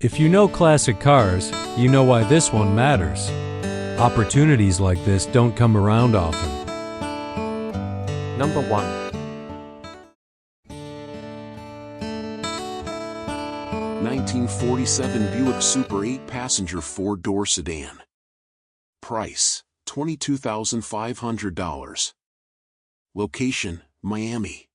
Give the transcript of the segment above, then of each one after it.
If you know classic cars, you know why this one matters. Opportunities like this don't come around often. Number 1. 1947 Buick Super 8-passenger 4-door sedan. Price, $22,500. Location, Miami.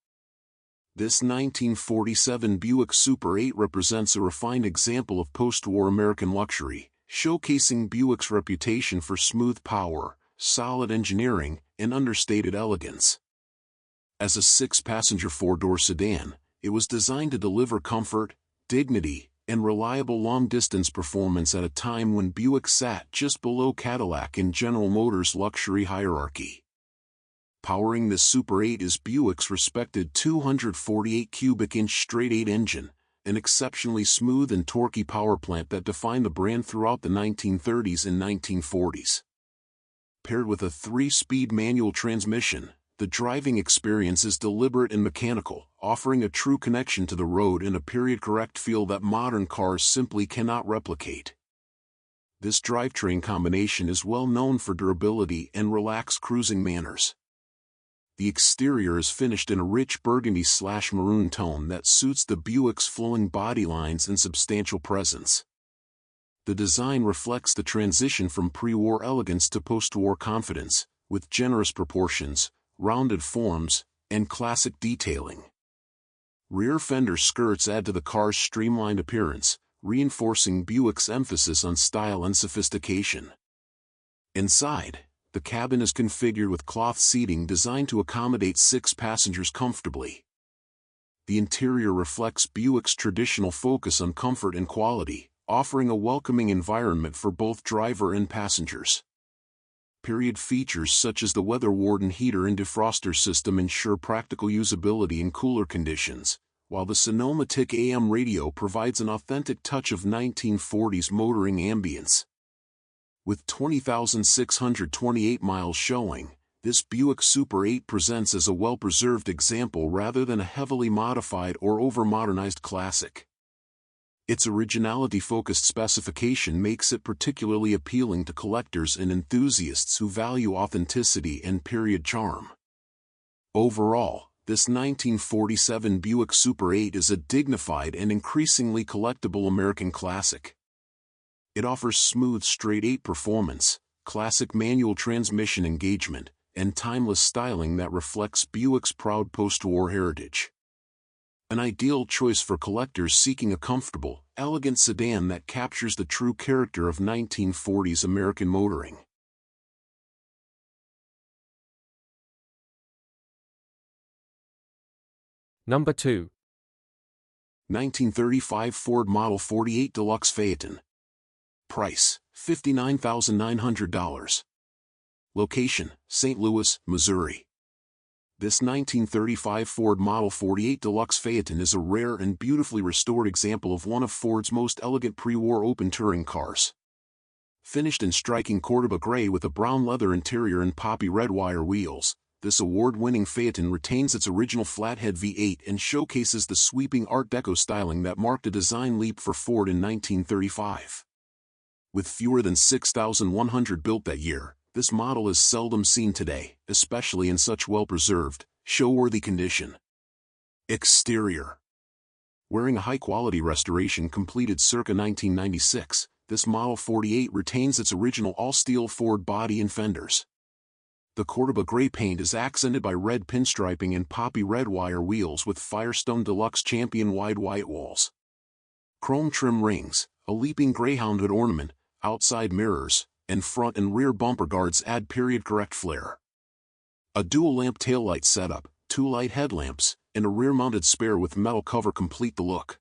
This 1947 Buick Super 8 represents a refined example of post-war American luxury, showcasing Buick's reputation for smooth power, solid engineering, and understated elegance. As a 6-passenger 4-door sedan, it was designed to deliver comfort, dignity, and reliable long-distance performance at a time when Buick sat just below Cadillac in General Motors' luxury hierarchy. Powering this Super 8 is Buick's respected 248 cubic inch straight-8 engine, an exceptionally smooth and torquey power plant that defined the brand throughout the 1930s and 1940s. Paired with a 3-speed manual transmission, the driving experience is deliberate and mechanical, offering a true connection to the road and a period-correct feel that modern cars simply cannot replicate. This drivetrain combination is well known for durability and relaxed cruising manners. The exterior is finished in a rich burgundy/maroon tone that suits the Buick's flowing body lines and substantial presence. The design reflects the transition from pre-war elegance to post-war confidence, with generous proportions, rounded forms, and classic detailing. Rear fender skirts add to the car's streamlined appearance, reinforcing Buick's emphasis on style and sophistication. Inside, the cabin is configured with cloth seating designed to accommodate 6 passengers comfortably. The interior reflects Buick's traditional focus on comfort and quality, offering a welcoming environment for both driver and passengers. Period features such as the weather warden heater and defroster system ensure practical usability in cooler conditions, while the Sonoma-TIC AM radio provides an authentic touch of 1940s motoring ambience. With 20,628 miles showing, this Buick Super 8 presents as a well-preserved example rather than a heavily modified or over-modernized classic. Its originality-focused specification makes it particularly appealing to collectors and enthusiasts who value authenticity and period charm. Overall, this 1947 Buick Super 8 is a dignified and increasingly collectible American classic. It offers smooth straight-8 performance, classic manual transmission engagement, and timeless styling that reflects Buick's proud post-war heritage. An ideal choice for collectors seeking a comfortable, elegant sedan that captures the true character of 1940s American motoring. Number 2. 1935 Ford Model 48 Deluxe Phaeton. Price, $59,900. Location, St. Louis, Missouri. This 1935 Ford Model 48 Deluxe Phaeton is a rare and beautifully restored example of one of Ford's most elegant pre-war open touring cars. Finished in striking Cordoba gray with a brown leather interior and poppy red wire wheels, this award-winning Phaeton retains its original flathead V8 and showcases the sweeping Art Deco styling that marked a design leap for Ford in 1935. With fewer than 6,100 built that year, this model is seldom seen today, especially in such well-preserved, show-worthy condition. Exterior. Wearing a high-quality restoration completed circa 1996, this Model 48 retains its original all-steel Ford body and fenders. The Cordoba gray paint is accented by red pinstriping and poppy red wire wheels with Firestone Deluxe Champion wide white walls. Chrome trim rings, a leaping greyhound hood ornament, outside mirrors, and front and rear bumper guards add period-correct flair. A dual-lamp taillight setup, 2 light headlamps, and a rear-mounted spare with metal cover complete the look.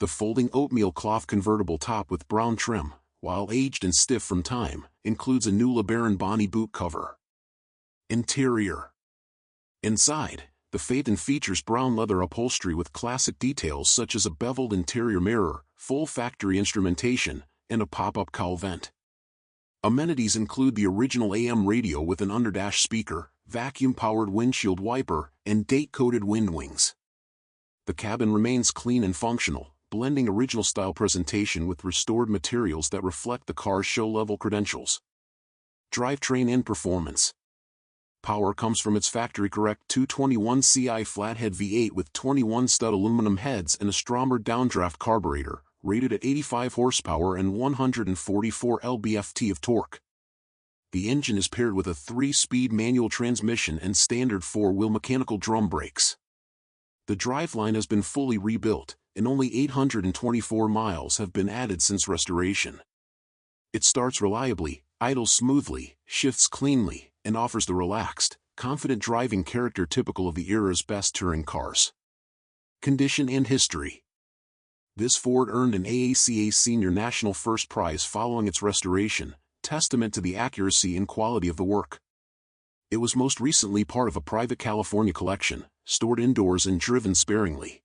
The folding oatmeal cloth convertible top with brown trim, while aged and stiff from time, includes a new LeBaron Bonney boot cover. Interior. Inside, the Phaeton features brown leather upholstery with classic details such as a beveled interior mirror, full factory instrumentation, and a pop-up cowl vent. Amenities include the original AM radio with an underdash speaker, vacuum-powered windshield wiper, and date-coated wind wings. The cabin remains clean and functional, blending original style presentation with restored materials that reflect the car's show-level credentials. Drivetrain and performance. Power comes from its factory-correct 221 Ci flathead V8 with 21 stud aluminum heads and a Stromer downdraft carburetor, rated at 85 horsepower and 144 lb-ft of torque. The engine is paired with a 3-speed manual transmission and standard 4-wheel mechanical drum brakes. The driveline has been fully rebuilt, and only 824 miles have been added since restoration. It starts reliably, idles smoothly, shifts cleanly, and offers the relaxed, confident driving character typical of the era's best touring cars. Condition and history. This Ford earned an AACA Senior National First Prize following its restoration, testament to the accuracy and quality of the work. It was most recently part of a private California collection, stored indoors and driven sparingly.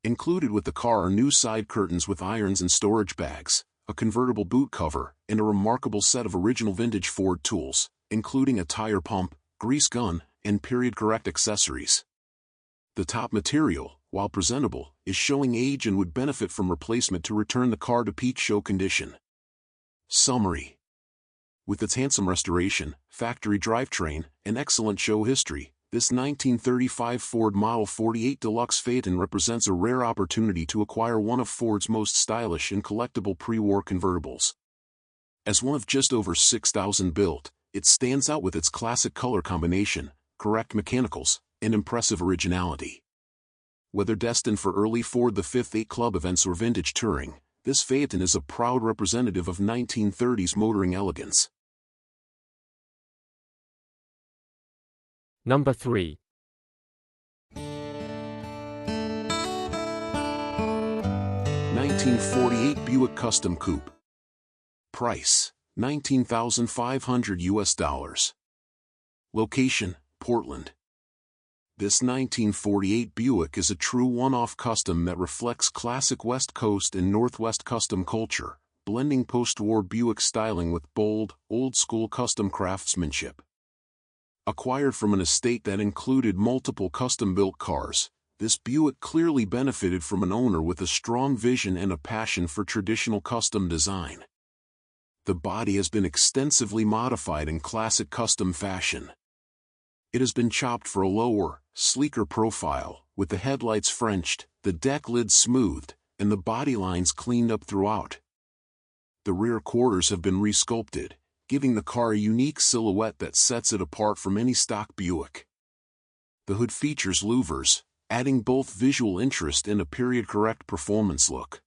Included with the car are new side curtains with irons and storage bags, a convertible boot cover, and a remarkable set of original vintage Ford tools, including a tire pump, grease gun, and period-correct accessories. The top material, while presentable, is showing age and would benefit from replacement to return the car to peak show condition. Summary. With its handsome restoration, factory drivetrain, and excellent show history, this 1935 Ford Model 48 Deluxe Phaeton represents a rare opportunity to acquire one of Ford's most stylish and collectible pre-war convertibles. As one of just over 6,000 built, it stands out with its classic color combination, correct mechanicals, and impressive originality. Whether destined for early Ford the Fifth 8 Club events or vintage touring, this Phaeton is a proud representative of 1930s motoring elegance. Number 3. 1948 Buick Custom Coupe. Price, $19,500. Location, Portland. This 1948 Buick is a true one-off custom that reflects classic West Coast and Northwest custom culture, blending post-war Buick styling with bold, old-school custom craftsmanship. Acquired from an estate that included multiple custom-built cars, this Buick clearly benefited from an owner with a strong vision and a passion for traditional custom design. The body has been extensively modified in classic custom fashion. It has been chopped for a lower, sleeker profile, with the headlights Frenched, the deck lid smoothed, and the body lines cleaned up throughout. The rear quarters have been resculpted, giving the car a unique silhouette that sets it apart from any stock Buick. The hood features louvers, adding both visual interest and a period-correct performance look.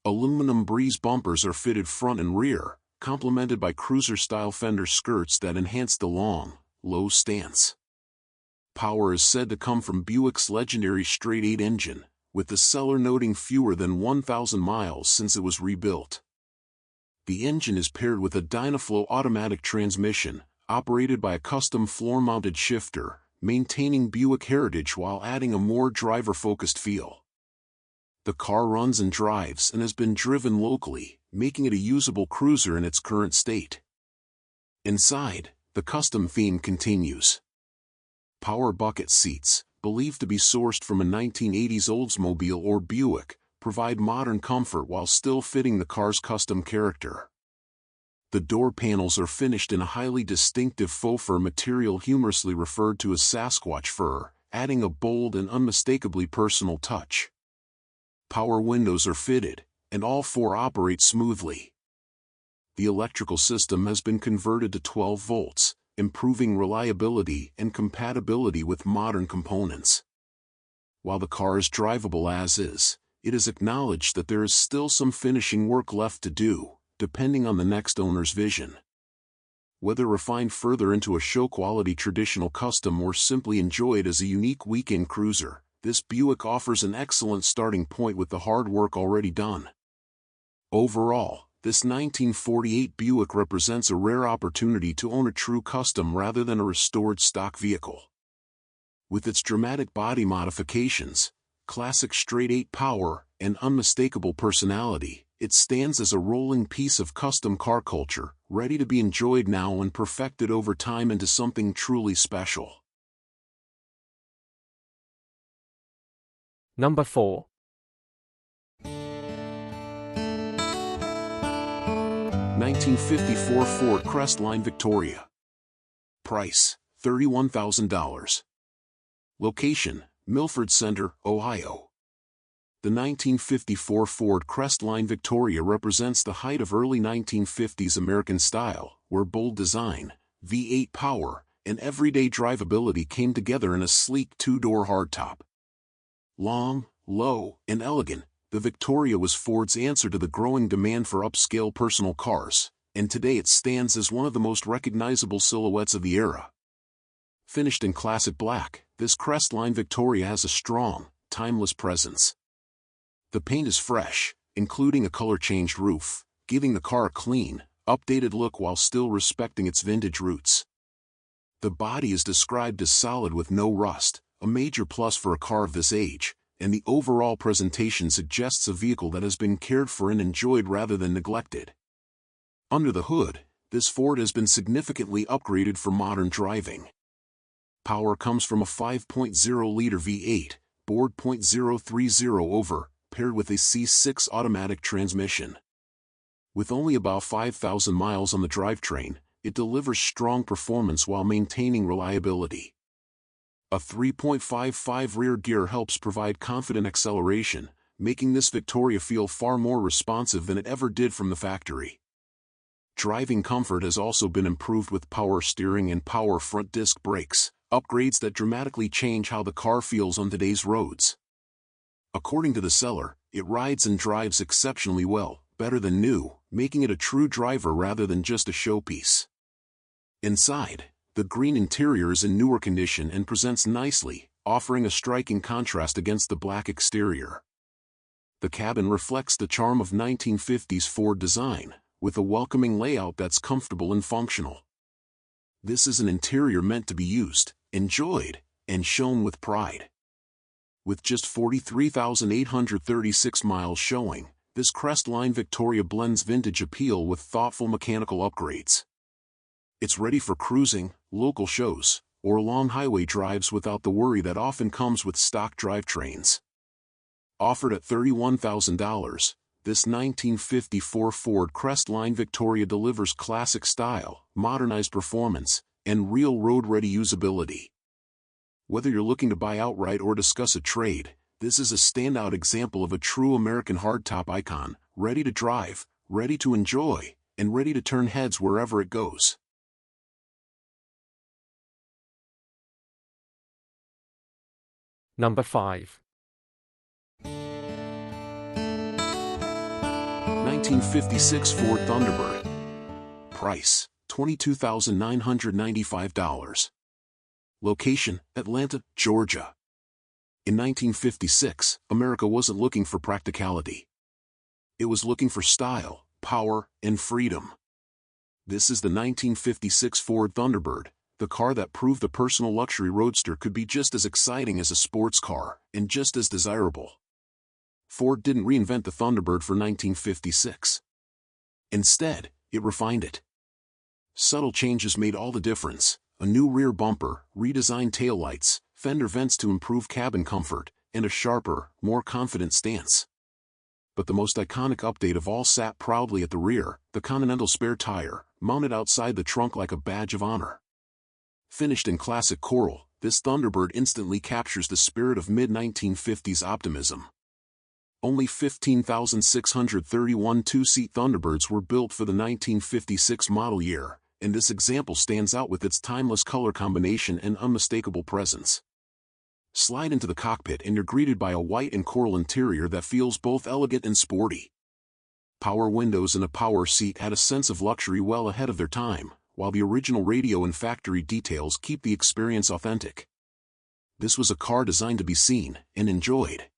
Aluminum breeze bumpers are fitted front and rear, complemented by cruiser-style fender skirts that enhance the long, low stance. Power is said to come from Buick's legendary straight-8 engine, with the seller noting fewer than 1,000 miles since it was rebuilt. The engine is paired with a Dynaflow automatic transmission, operated by a custom floor-mounted shifter, maintaining Buick heritage while adding a more driver-focused feel. The car runs and drives and has been driven locally, making it a usable cruiser in its current state. Inside, the custom theme continues. Power bucket seats, believed to be sourced from a 1980s Oldsmobile or Buick, provide modern comfort while still fitting the car's custom character. The door panels are finished in a highly distinctive faux fur material humorously referred to as Sasquatch fur, adding a bold and unmistakably personal touch. Power windows are fitted, and all four operate smoothly. The electrical system has been converted to 12 volts, improving reliability and compatibility with modern components. While the car is drivable as is, it is acknowledged that there is still some finishing work left to do, depending on the next owner's vision. Whether refined further into a show-quality traditional custom or simply enjoyed as a unique weekend cruiser, this Buick offers an excellent starting point with the hard work already done. Overall, this 1948 Buick represents a rare opportunity to own a true custom rather than a restored stock vehicle. With its dramatic body modifications, classic straight-8 power, and unmistakable personality, it stands as a rolling piece of custom car culture, ready to be enjoyed now and perfected over time into something truly special. Number 4. 1954 Ford Crestline Victoria. Price, $31,000. Location, Milford Center, Ohio. The 1954 Ford Crestline Victoria represents the height of early 1950s American style, where bold design, V8 power, and everyday drivability came together in a sleek two-door hardtop. Long, low, and elegant, the Victoria was Ford's answer to the growing demand for upscale personal cars, and today it stands as one of the most recognizable silhouettes of the era. Finished in classic black, this Crestline Victoria has a strong, timeless presence. The paint is fresh, including a color-changed roof, giving the car a clean, updated look while still respecting its vintage roots. The body is described as solid with no rust, a major plus for a car of this age, and the overall presentation suggests a vehicle that has been cared for and enjoyed rather than neglected. Under the hood, this Ford has been significantly upgraded for modern driving. Power comes from a 5.0-liter V8, bored .030 over, paired with a C6 automatic transmission. With only about 5,000 miles on the drivetrain, it delivers strong performance while maintaining reliability. A 3.55 rear gear helps provide confident acceleration, making this Victoria feel far more responsive than it ever did from the factory. Driving comfort has also been improved with power steering and power front disc brakes, upgrades that dramatically change how the car feels on today's roads. According to the seller, it rides and drives exceptionally well, better than new, making it a true driver rather than just a showpiece. Inside, the green interior is in newer condition and presents nicely, offering a striking contrast against the black exterior. The cabin reflects the charm of 1950s Ford design, with a welcoming layout that's comfortable and functional. This is an interior meant to be used, enjoyed, and shown with pride. With just 43,836 miles showing, this Crestline Victoria blends vintage appeal with thoughtful mechanical upgrades. It's ready for cruising, local shows, or long highway drives without the worry that often comes with stock drivetrains. Offered at $31,000, this 1954 Ford Crestline Victoria delivers classic style, modernized performance, and real road-ready usability. Whether you're looking to buy outright or discuss a trade, this is a standout example of a true American hardtop icon, ready to drive, ready to enjoy, and ready to turn heads wherever it goes. Number 5. 1956 Ford Thunderbird. Price, $22,995. Location, Atlanta, Georgia. In 1956, America wasn't looking for practicality. It was looking for style, power, and freedom. This is the 1956 Ford Thunderbird, the car that proved the personal luxury roadster could be just as exciting as a sports car, and just as desirable. Ford didn't reinvent the Thunderbird for 1956. Instead, it refined it. Subtle changes made all the difference: a new rear bumper, redesigned taillights, fender vents to improve cabin comfort, and a sharper, more confident stance. But the most iconic update of all sat proudly at the rear, the Continental spare tire, mounted outside the trunk like a badge of honor. Finished in classic coral, this Thunderbird instantly captures the spirit of mid-1950s optimism. Only 15,631 two-seat Thunderbirds were built for the 1956 model year, and this example stands out with its timeless color combination and unmistakable presence. Slide into the cockpit and you're greeted by a white and coral interior that feels both elegant and sporty. Power windows and a power seat had a sense of luxury well ahead of their time, while the original radio and factory details keep the experience authentic. This was a car designed to be seen and enjoyed.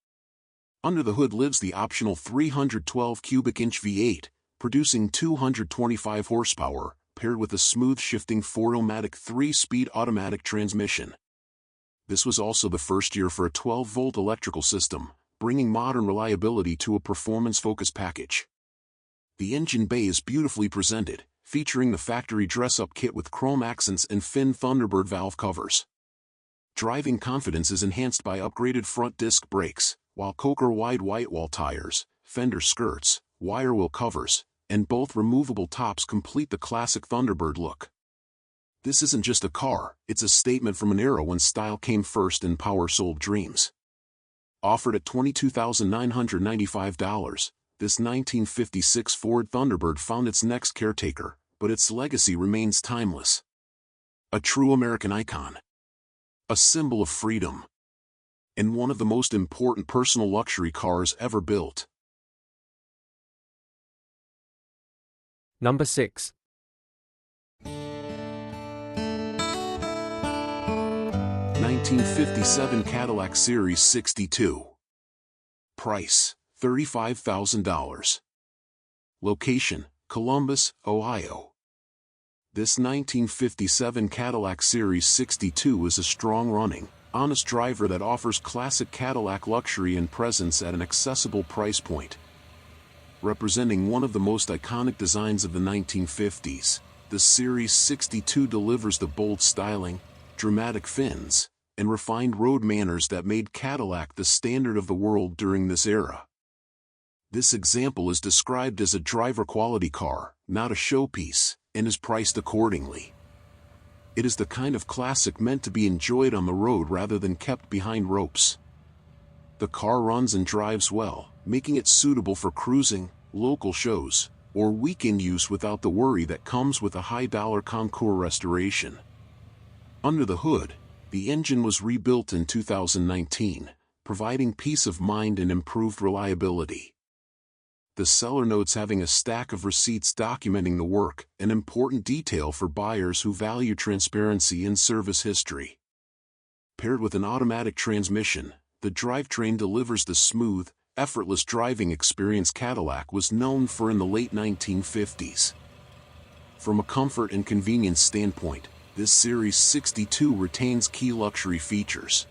Under the hood lives the optional 312 cubic inch V8, producing 225 horsepower, paired with a smooth shifting 4-o-matic 3-speed automatic transmission. This was also the first year for a 12-volt electrical system, bringing modern reliability to a performance-focused package. The engine bay is beautifully presented, featuring the factory dress-up kit with chrome accents and fin Thunderbird valve covers. Driving confidence is enhanced by upgraded front disc brakes, while Coker wide whitewall tires, fender skirts, wire wheel covers, and both removable tops complete the classic Thunderbird look. This isn't just a car, it's a statement from an era when style came first and power sold dreams. Offered at $22,995, this 1956 Ford Thunderbird found its next caretaker, but its legacy remains timeless. A true American icon. A symbol of freedom. And one of the most important personal luxury cars ever built. Number 6. 1957 Cadillac Series 62. Price, $35,000. Location, Columbus, Ohio. This 1957 Cadillac Series 62 is a strong-running, honest driver that offers classic Cadillac luxury and presence at an accessible price point. Representing one of the most iconic designs of the 1950s, the Series 62 delivers the bold styling, dramatic fins, and refined road manners that made Cadillac the standard of the world during this era. This example is described as a driver-quality car, not a showpiece, and is priced accordingly. It is the kind of classic meant to be enjoyed on the road rather than kept behind ropes. The car runs and drives well, making it suitable for cruising, local shows, or weekend use without the worry that comes with a high-dollar Concours restoration. Under the hood, the engine was rebuilt in 2019, providing peace of mind and improved reliability. The seller notes having a stack of receipts documenting the work, an important detail for buyers who value transparency and service history. Paired with an automatic transmission, the drivetrain delivers the smooth, effortless driving experience Cadillac was known for in the late 1950s. From a comfort and convenience standpoint, this Series 62 retains key luxury features.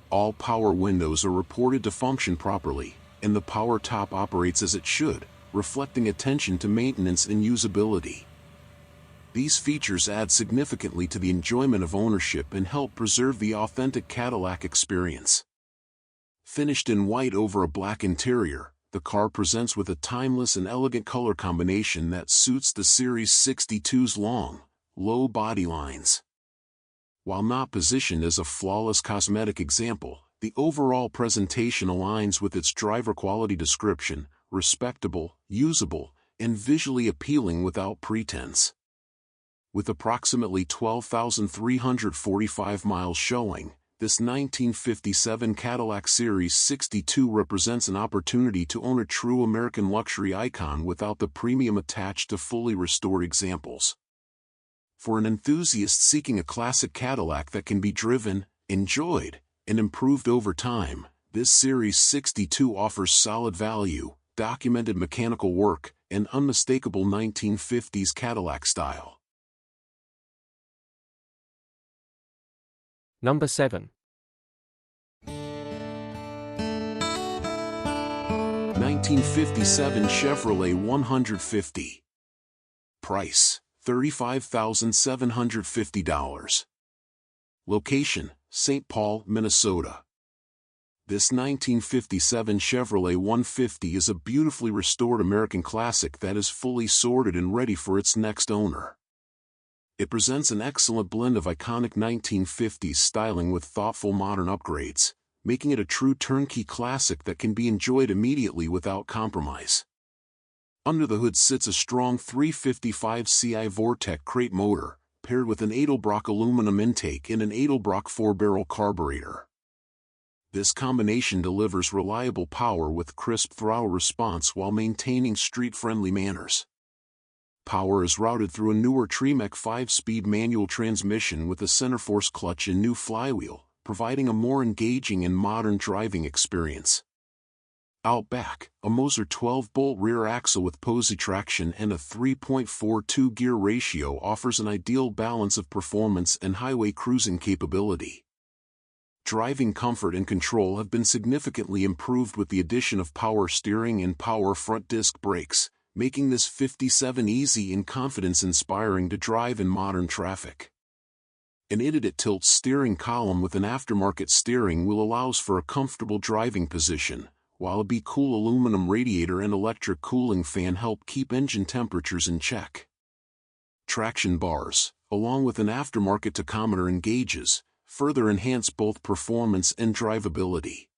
All power windows are reported to function properly, and the power top operates as it should, reflecting attention to maintenance and usability. These features add significantly to the enjoyment of ownership and help preserve the authentic Cadillac experience. Finished in white over a black interior, the car presents with a timeless and elegant color combination that suits the Series 62's long, low body lines. While not positioned as a flawless cosmetic example, the overall presentation aligns with its driver quality description: respectable, usable, and visually appealing without pretense. With approximately 12,345 miles showing, this 1957 Cadillac Series 62 represents an opportunity to own a true American luxury icon without the premium attached to fully restored examples. For an enthusiast seeking a classic Cadillac that can be driven, enjoyed, and improved over time, this Series 62 offers solid value, documented mechanical work, and unmistakable 1950s Cadillac style. Number 7. 1957 Chevrolet 150. Price, $35,750. Location, St. Paul, Minnesota. This 1957 Chevrolet 150 is a beautifully restored American classic that is fully sorted and ready for its next owner. It presents an excellent blend of iconic 1950s styling with thoughtful modern upgrades, making it a true turnkey classic that can be enjoyed immediately without compromise. Under the hood sits a strong 355 Ci Vortec crate motor, paired with an Edelbrock aluminum intake and an Edelbrock 4-barrel carburetor. This combination delivers reliable power with crisp throttle response while maintaining street-friendly manners. Power is routed through a newer Tremec 5-speed manual transmission with a center-force clutch and new flywheel, providing a more engaging and modern driving experience. Out back, a Moser 12-bolt rear axle with posi traction and a 3.42 gear ratio offers an ideal balance of performance and highway cruising capability. Driving comfort and control have been significantly improved with the addition of power steering and power front disc brakes, making this 57 easy and confidence-inspiring to drive in modern traffic. An IDIT tilt steering column with an aftermarket steering wheel allows for a comfortable driving position, while a Be-Cool aluminum radiator and electric cooling fan help keep engine temperatures in check. Traction bars, along with an aftermarket tachometer and gauges, further enhance both performance and drivability.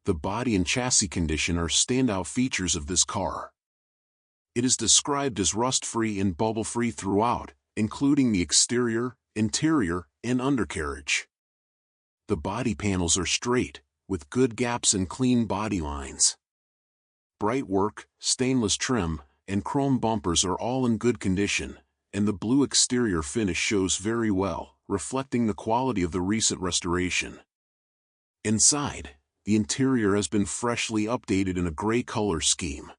The body and chassis condition are standout features of this car. It is described as rust-free and bubble-free throughout, including the exterior, interior, and undercarriage. The body panels are straight, with good gaps and clean body lines. Bright work, stainless trim, and chrome bumpers are all in good condition, and the blue exterior finish shows very well, reflecting the quality of the recent restoration. Inside, the interior has been freshly updated in a gray color scheme.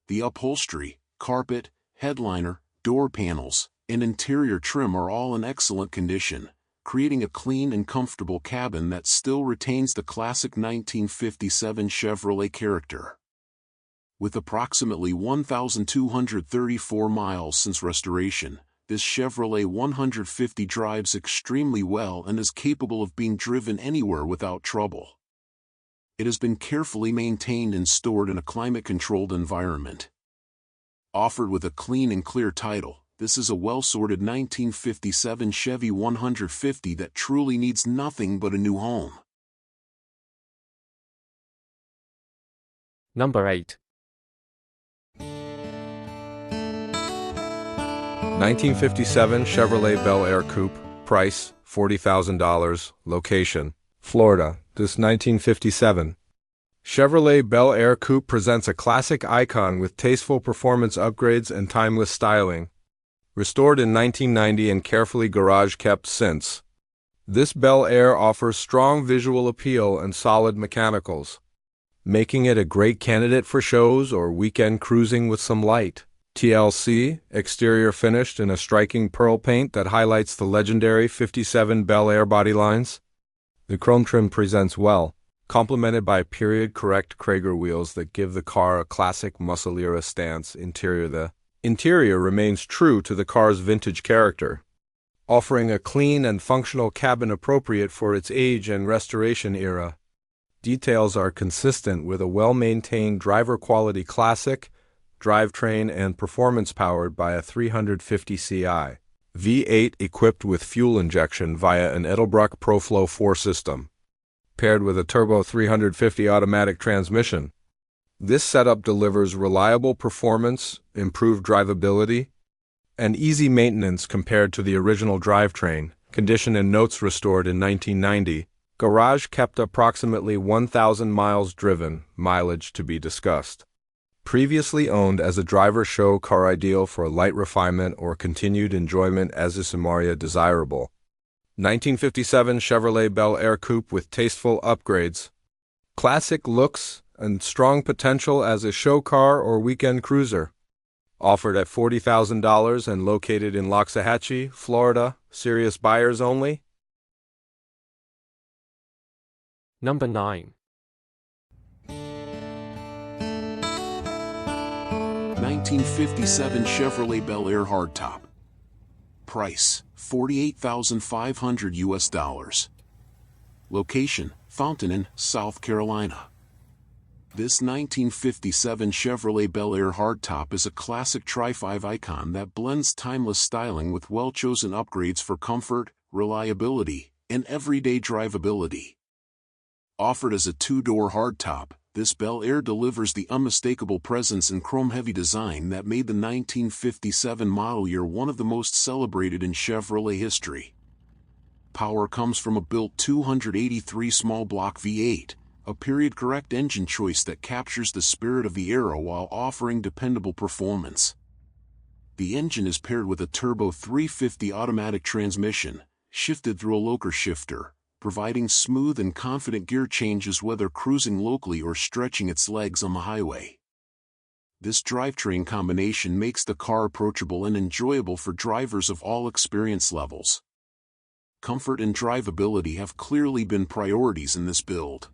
The upholstery, carpet, headliner, door panels, and interior trim are all in excellent condition, creating a clean and comfortable cabin that still retains the classic 1957 Chevrolet character. With approximately 1,234 miles since restoration, this Chevrolet 150 drives extremely well and is capable of being driven anywhere without trouble. It has been carefully maintained and stored in a climate-controlled environment. Offered with a clean and clear title, this is a well-sorted 1957 Chevy 150 that truly needs nothing but a new home. Number 8. 1957 Chevrolet Bel Air Coupe, price $40,000, location Florida. This 1957 Chevrolet Bel Air Coupe presents a classic icon with tasteful performance upgrades and timeless styling. Restored in 1990 and carefully garage-kept since. This Bel Air offers strong visual appeal and solid mechanicals, making it a great candidate for shows or weekend cruising with some light TLC, exterior finished in a striking pearl paint that highlights the legendary 57 Bel Air body lines. The chrome trim presents well, complemented by period-correct Krager wheels that give the car a classic muscle-era stance. The interior remains true to the car's vintage character, offering a clean and functional cabin appropriate for its age and restoration era. Details are consistent with a well-maintained driver-quality classic, drivetrain and performance powered by a 350 Ci V8 equipped with fuel injection via an Edelbrock ProFlow 4 system, paired with a turbo 350 automatic transmission. This setup delivers reliable performance, improved drivability, and easy maintenance compared to the original drivetrain. Condition and notes restored in 1990. Garage kept approximately 1,000 miles driven, mileage to be discussed. Previously owned as a driver show car, ideal for light refinement or continued enjoyment as is Samaria desirable. 1957 Chevrolet Bel Air Coupe with tasteful upgrades. Classic looks and strong potential as a show car or weekend cruiser. Offered at $40,000 and located in Loxahatchee, Florida. Serious buyers only. Number 9. 1957 Chevrolet Bel Air Hardtop. Price $48,500. Location Fountain Inn, South Carolina. This 1957 Chevrolet Bel Air Hardtop is a classic Tri-5 icon that blends timeless styling with well-chosen upgrades for comfort, reliability, and everyday drivability. Offered as a two-door hardtop, this Bel Air delivers the unmistakable presence and chrome-heavy design that made the 1957 model year one of the most celebrated in Chevrolet history. Power comes from a built 283 small block V8, a period-correct engine choice that captures the spirit of the era while offering dependable performance. The engine is paired with a turbo 350 automatic transmission, shifted through a local shifter, providing smooth and confident gear changes whether cruising locally or stretching its legs on the highway. This drivetrain combination makes the car approachable and enjoyable for drivers of all experience levels. Comfort and drivability have clearly been priorities in this build.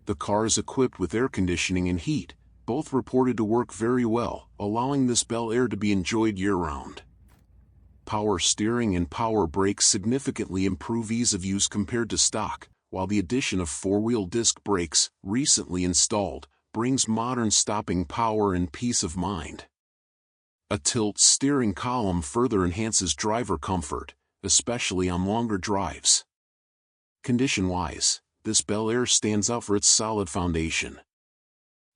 The car is equipped with air conditioning and heat, both reported to work very well, allowing this Bel Air to be enjoyed year-round. Power steering and power brakes significantly improve ease of use compared to stock, while the addition of four-wheel disc brakes, recently installed, brings modern stopping power and peace of mind. A tilt steering column further enhances driver comfort, especially on longer drives. Condition-wise, this Bel Air stands out for its solid foundation.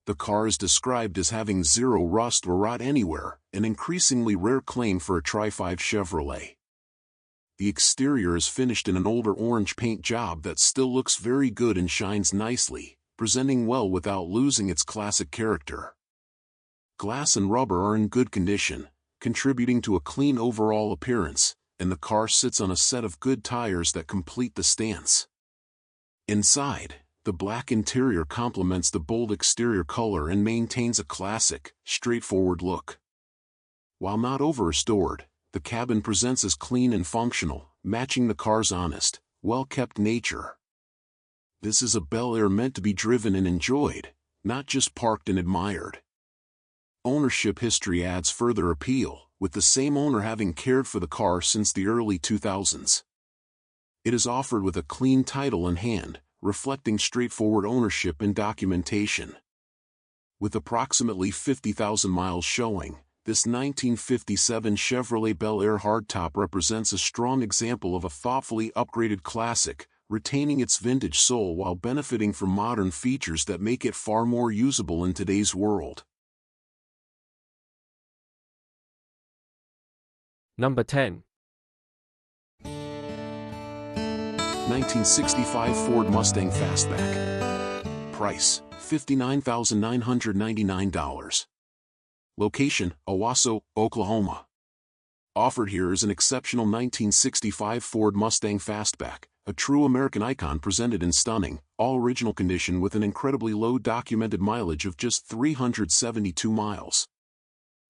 The car is described as having zero rust or rot anywhere, an increasingly rare claim for a Tri-5 Chevrolet. The exterior is finished in an older orange paint job that still looks very good and shines nicely, presenting well without losing its classic character. Glass and rubber are in good condition, contributing to a clean overall appearance, and the car sits on a set of good tires that complete the stance. Inside, the black interior complements the bold exterior color and maintains a classic, straightforward look. While not over-restored, the cabin presents as clean and functional, matching the car's honest, well-kept nature. This is a Bel Air meant to be driven and enjoyed, not just parked and admired. Ownership history adds further appeal, with the same owner having cared for the car since the early 2000s. It is offered with a clean title in hand, reflecting straightforward ownership and documentation. With approximately 50,000 miles showing, this 1957 Chevrolet Bel Air hardtop represents a strong example of a thoughtfully upgraded classic, retaining its vintage soul while benefiting from modern features that make it far more usable in today's world. Number 10. 1965 Ford Mustang Fastback. Price, $59,999. Location, Owasso, Oklahoma. Offered here is an exceptional 1965 Ford Mustang Fastback, a true American icon presented in stunning, all-original condition with an incredibly low documented mileage of just 372 miles.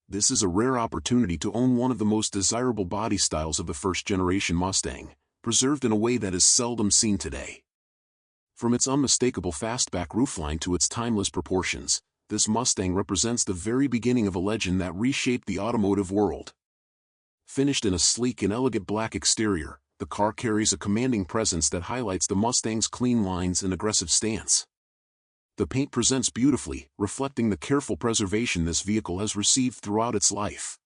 This is a rare opportunity to own one of the most desirable body styles of the first-generation Mustang, preserved in a way that is seldom seen today. From its unmistakable fastback roofline to its timeless proportions, this Mustang represents the very beginning of a legend that reshaped the automotive world. Finished in a sleek and elegant black exterior, the car carries a commanding presence that highlights the Mustang's clean lines and aggressive stance. The paint presents beautifully, reflecting the careful preservation this vehicle has received throughout its life.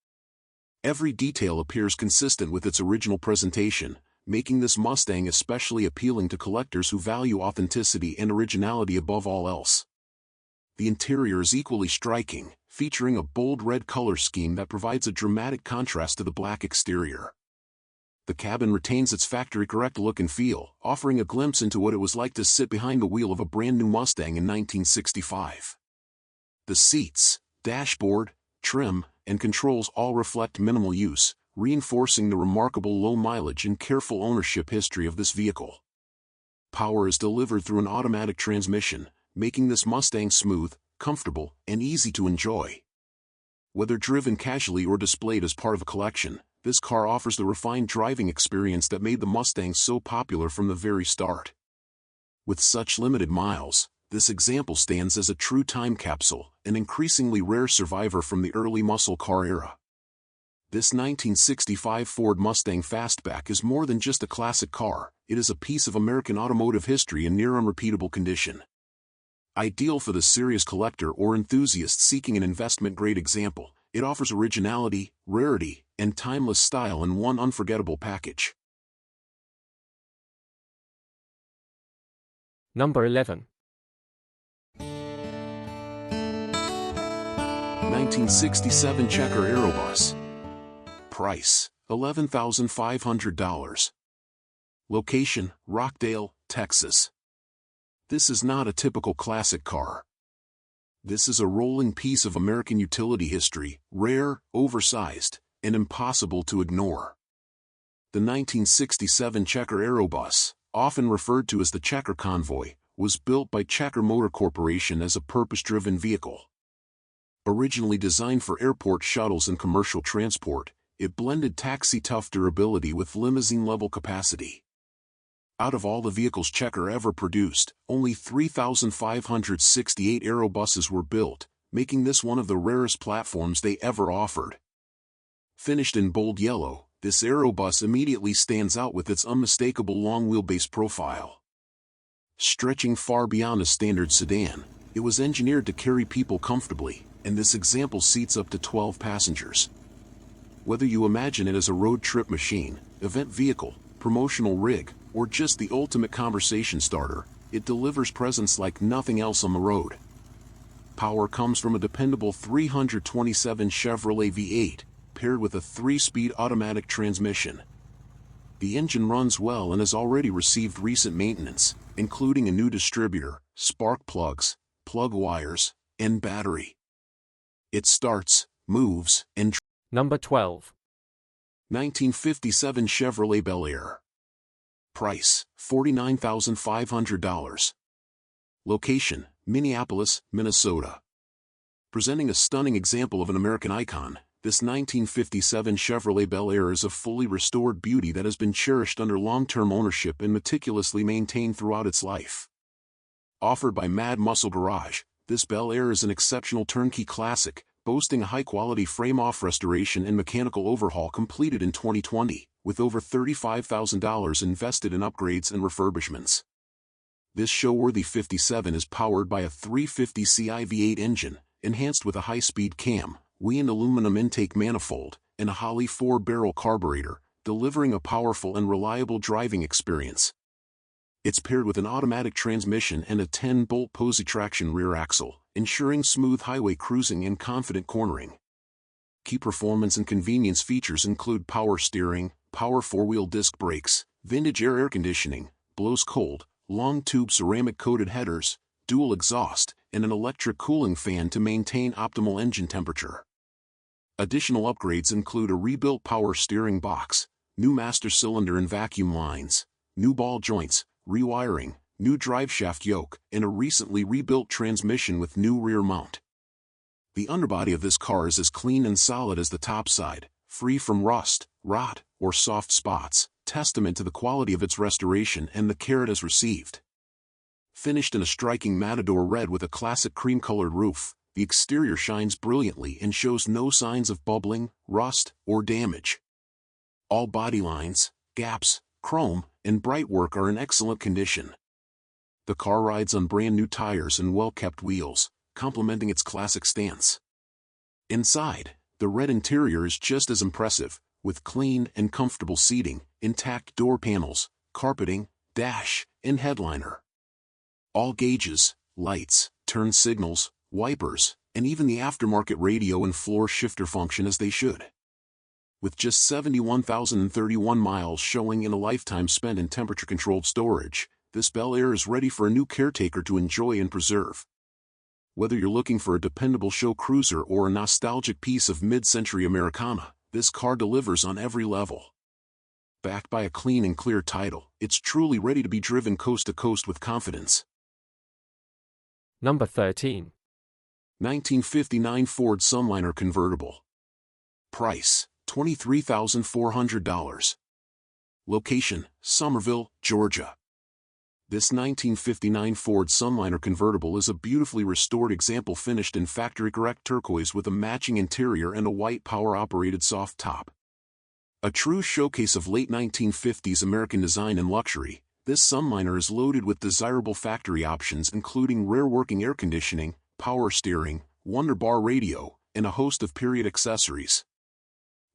Every detail appears consistent with its original presentation, making this Mustang especially appealing to collectors who value authenticity and originality above all else. The interior is equally striking, featuring a bold red color scheme that provides a dramatic contrast to the black exterior. The cabin retains its factory-correct look and feel, offering a glimpse into what it was like to sit behind the wheel of a brand-new Mustang in 1965. The seats, dashboard, trim, and controls all reflect minimal use, reinforcing the remarkable low mileage and careful ownership history of this vehicle. Power is delivered through an automatic transmission, making this Mustang smooth, comfortable, and easy to enjoy. Whether driven casually or displayed as part of a collection, this car offers the refined driving experience that made the Mustang so popular from the very start. With such limited miles, this example stands as a true time capsule, an increasingly rare survivor from the early muscle car era. This 1965 Ford Mustang Fastback is more than just a classic car, it is a piece of American automotive history in near unrepeatable condition. Ideal for the serious collector or enthusiast seeking an investment-grade example, it offers originality, rarity, and timeless style in one unforgettable package. Number 11. 1967 Checker Aerobus. Price, $11,500. Location, Rockdale, Texas. This is not a typical classic car. This is a rolling piece of American utility history, rare, oversized, and impossible to ignore. The 1967 Checker Aerobus, often referred to as the Checker Convoy, was built by Checker Motor Corporation as a purpose-driven vehicle. Originally designed for airport shuttles and commercial transport, it blended taxi-tough durability with limousine-level capacity. Out of all the vehicles Checker ever produced, only 3,568 Aerobuses were built, making this one of the rarest platforms they ever offered. Finished in bold yellow, this Aerobus immediately stands out with its unmistakable long wheelbase profile. Stretching far beyond a standard sedan, it was engineered to carry people comfortably, and this example seats up to 12 passengers. Whether you imagine it as a road trip machine, event vehicle, promotional rig, or just the ultimate conversation starter, it delivers presence like nothing else on the road. Power comes from a dependable 327 Chevrolet V8, paired with a 3-speed automatic transmission. The engine runs well and has already received recent maintenance, including a new distributor, spark plugs, plug wires, and battery. It starts, moves, and Number 12. 1957 Chevrolet Bel Air. Price, $49,500. Location, Minneapolis, Minnesota. Presenting a stunning example of an American icon, this 1957 Chevrolet Bel Air is a fully restored beauty that has been cherished under long-term ownership and meticulously maintained throughout its life. Offered by Mad Muscle Garage, this Bel Air is an exceptional turnkey classic, boasting a high-quality frame-off restoration and mechanical overhaul completed in 2020, with over $35,000 invested in upgrades and refurbishments. This show-worthy 57 is powered by a 350 Ci V8 engine, enhanced with a high-speed cam, and aluminum intake manifold, and a Holley 4-barrel carburetor, delivering a powerful and reliable driving experience. It's paired with an automatic transmission and a 10-bolt posi-traction rear axle, ensuring smooth highway cruising and confident cornering. Key performance and convenience features include power steering, power 4-wheel disc brakes, vintage air conditioning, blows cold, long-tube ceramic-coated headers, dual exhaust, and an electric cooling fan to maintain optimal engine temperature. Additional upgrades include a rebuilt power steering box, new master cylinder and vacuum lines, new ball joints, rewiring, new driveshaft yoke, and a recently rebuilt transmission with new rear mount. The underbody of this car is as clean and solid as the topside, free from rust, rot, or soft spots, testament to the quality of its restoration and the care it has received. Finished in a striking Matador red with a classic cream-colored roof, the exterior shines brilliantly and shows no signs of bubbling, rust, or damage. All body lines, gaps, chrome, and brightwork are in excellent condition. The car rides on brand new tires and well-kept wheels, complementing its classic stance. Inside, the red interior is just as impressive, with clean and comfortable seating, intact door panels, carpeting, dash, and headliner. All gauges, lights, turn signals, wipers, and even the aftermarket radio and floor shifter function as they should. With just 71,031 miles showing in a lifetime spent in temperature-controlled storage, this Bel Air is ready for a new caretaker to enjoy and preserve. Whether you're looking for a dependable show cruiser or a nostalgic piece of mid-century Americana, this car delivers on every level. Backed by a clean and clear title, it's truly ready to be driven coast to coast with confidence. Number 13. 1959 Ford Sunliner Convertible. Price, $23,400. Location, Somerville, Georgia. This 1959 Ford Sunliner convertible is a beautifully restored example finished in factory-correct turquoise with a matching interior and a white power-operated soft top. A true showcase of late 1950s American design and luxury, this Sunliner is loaded with desirable factory options including rear working air conditioning, power steering, Wonderbar radio, and a host of period accessories.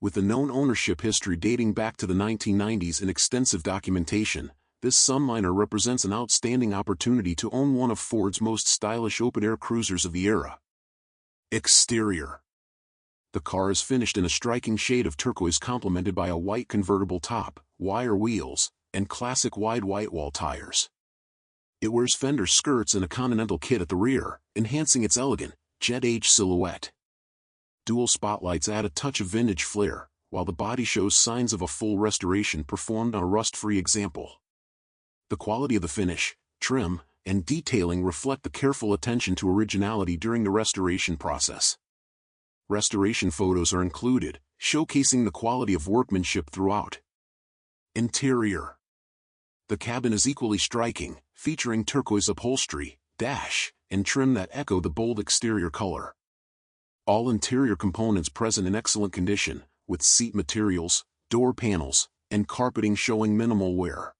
With a known ownership history dating back to the 1990s and extensive documentation, this Sunliner represents an outstanding opportunity to own one of Ford's most stylish open-air cruisers of the era. Exterior. The car is finished in a striking shade of turquoise complemented by a white convertible top, wire wheels, and classic wide white-wall tires. It wears fender skirts and a Continental kit at the rear, enhancing its elegant, jet-age silhouette. Dual spotlights add a touch of vintage flair, while the body shows signs of a full restoration performed on a rust-free example. The quality of the finish, trim, and detailing reflect the careful attention to originality during the restoration process. Restoration photos are included, showcasing the quality of workmanship throughout. Interior. The cabin is equally striking, featuring turquoise upholstery, dash, and trim that echo the bold exterior color. All interior components present in excellent condition, with seat materials, door panels, and carpeting showing minimal wear.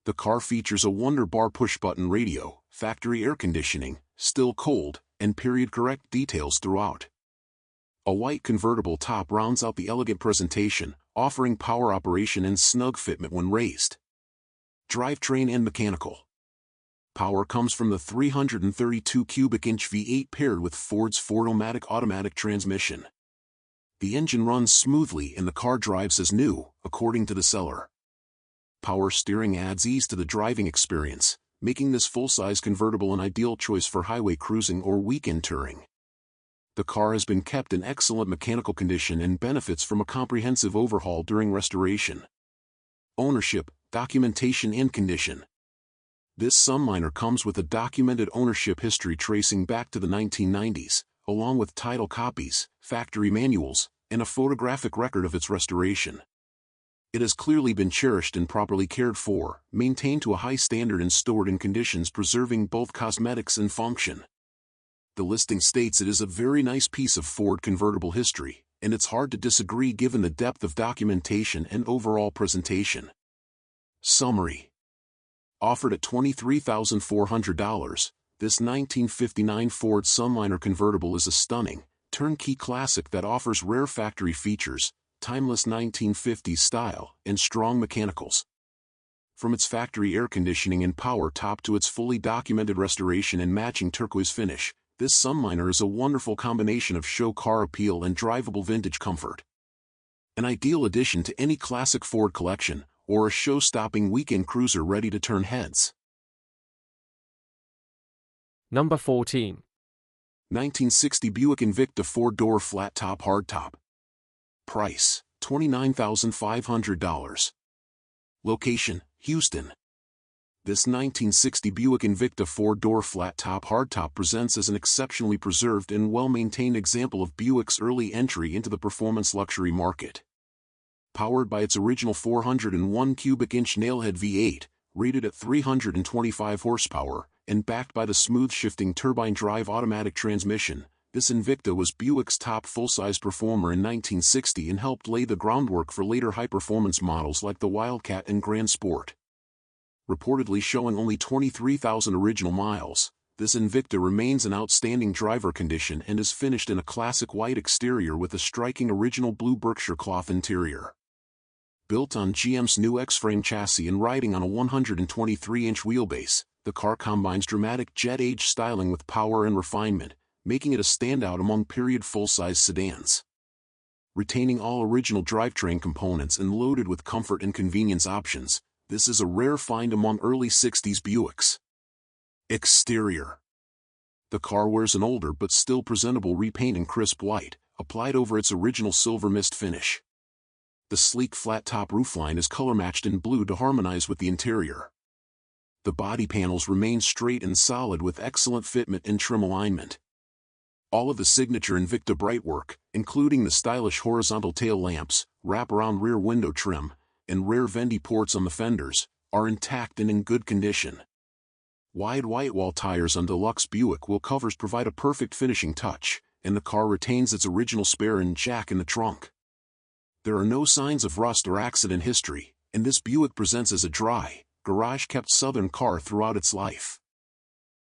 The car features a Wonder Bar push-button radio, factory air conditioning, still cold, and period-correct details throughout. A white convertible top rounds out the elegant presentation, offering power operation and snug fitment when raised. Drivetrain and mechanical. Power comes from the 332 cubic inch V8 paired with Ford's 4-o-matic automatic transmission. The engine runs smoothly and the car drives as new, according to the seller. Power steering adds ease to the driving experience, making this full-size convertible an ideal choice for highway cruising or weekend touring. The car has been kept in excellent mechanical condition and benefits from a comprehensive overhaul during restoration. Ownership, documentation and condition. This Sunliner comes with a documented ownership history tracing back to the 1990s, along with title copies, factory manuals, and a photographic record of its restoration. It has clearly been cherished and properly cared for, maintained to a high standard and stored in conditions preserving both cosmetics and function. The listing states it is a very nice piece of Ford convertible history, and it's hard to disagree given the depth of documentation and overall presentation. Summary. Offered at $23,400, this 1959 Ford Sunliner convertible is a stunning, turnkey classic that offers rare factory features, timeless 1950s style, and strong mechanicals. From its factory air conditioning and power top to its fully documented restoration and matching turquoise finish, this Sunliner is a wonderful combination of show car appeal and drivable vintage comfort. An ideal addition to any classic Ford collection, or a show-stopping weekend cruiser ready to turn heads. Number 14. 1960 Buick Invicta 4-door flat-top hardtop. Price, $29,500. Location, Houston. This 1960 Buick Invicta 4-door flat-top hardtop presents as an exceptionally preserved and well-maintained example of Buick's early entry into the performance luxury market. Powered by its original 401 cubic inch nailhead V8, rated at 325 horsepower, and backed by the smooth-shifting turbine drive automatic transmission, this Invicta was Buick's top full-size performer in 1960 and helped lay the groundwork for later high-performance models like the Wildcat and Grand Sport. Reportedly showing only 23,000 original miles, this Invicta remains in outstanding driver condition and is finished in a classic white exterior with a striking original blue Berkshire cloth interior. Built on GM's new X-frame chassis and riding on a 123-inch wheelbase, the car combines dramatic jet-age styling with power and refinement, making it a standout among period full-size sedans. Retaining all original drivetrain components and loaded with comfort and convenience options, this is a rare find among early 60s Buicks. Exterior. The car wears an older but still presentable repaint in crisp white, applied over its original silver mist finish. The sleek flat-top roofline is color-matched in blue to harmonize with the interior. The body panels remain straight and solid with excellent fitment and trim alignment. All of the signature Invicta brightwork, including the stylish horizontal tail lamps, wrap-around rear window trim, and rare Vendy ports on the fenders, are intact and in good condition. Wide white wall tires on deluxe Buick wheel covers provide a perfect finishing touch, and the car retains its original spare and jack in the trunk. There are no signs of rust or accident history, and this Buick presents as a dry, garage-kept Southern car throughout its life.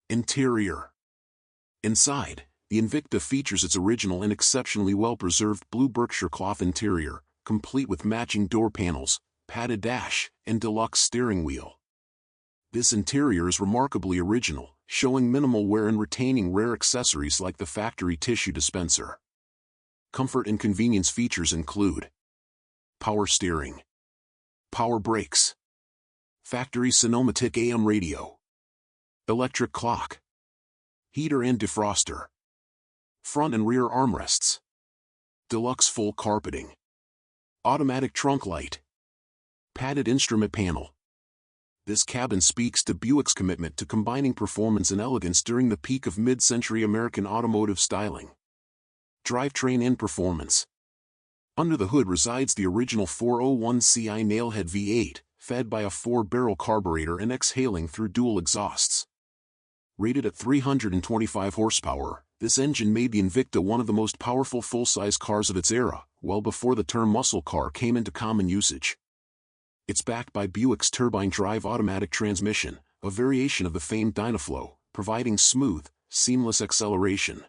Interior. Inside, the Invicta features its original and exceptionally well-preserved blue Berkshire cloth interior, complete with matching door panels, padded dash, and deluxe steering wheel. This interior is remarkably original, showing minimal wear and retaining rare accessories like the factory tissue dispenser. Comfort and convenience features include power steering, power brakes, factory Sonomatic AM radio, electric clock, heater and defroster, front and rear armrests, deluxe full carpeting, automatic trunk light, padded instrument panel. This cabin speaks to Buick's commitment to combining performance and elegance during the peak of mid-century American automotive styling. Drivetrain and performance. Under the hood resides the original 401ci nailhead V8, fed by a 4-barrel carburetor and exhaling through dual exhausts. Rated at 325 horsepower, this engine made the Invicta one of the most powerful full-size cars of its era, well before the term muscle car came into common usage. It's backed by Buick's turbine drive automatic transmission, a variation of the famed Dynaflow, providing smooth, seamless acceleration.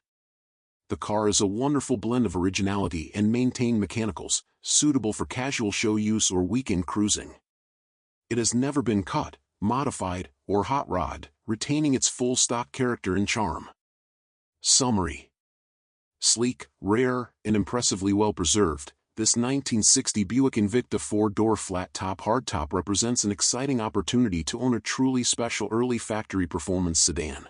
The car is a wonderful blend of originality and maintained mechanicals, suitable for casual show use or weekend cruising. It has never been cut, modified, or hot rod, retaining its full stock character and charm. Summary: sleek, rare, and impressively well preserved, this 1960 Buick Invicta 4-door flat-top hardtop represents an exciting opportunity to own a truly special early factory performance sedan.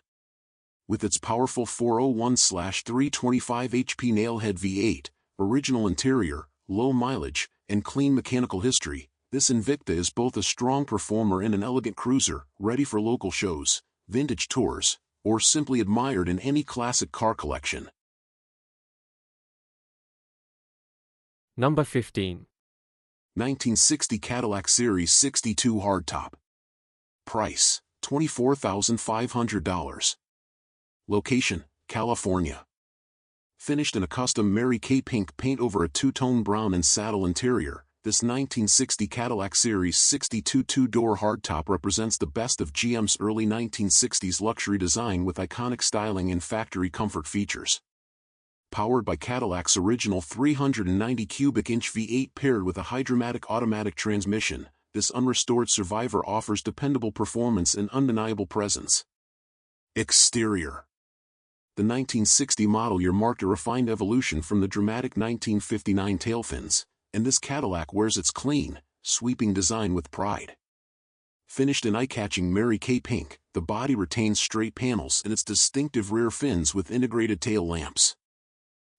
With its powerful 401/325 HP nailhead V8, original interior, low mileage, and clean mechanical history, this Invicta is both a strong performer and an elegant cruiser, ready for local shows, vintage tours, or simply admired in any classic car collection. Number 15. 1960 Cadillac Series 62 hardtop. Price, $24,500. Location, California. Finished in a custom Mary Kay pink paint over a two-tone brown and saddle interior, this 1960 Cadillac Series 62 two-door hardtop represents the best of GM's early 1960s luxury design with iconic styling and factory comfort features. Powered by Cadillac's original 390 cubic inch V8 paired with a Hydra-Matic automatic transmission, this unrestored survivor offers dependable performance and undeniable presence. Exterior. The 1960 model year marked a refined evolution from the dramatic 1959 tail fins, and this Cadillac wears its clean, sweeping design with pride. Finished in eye-catching Mary Kay pink, the body retains straight panels and its distinctive rear fins with integrated tail lamps.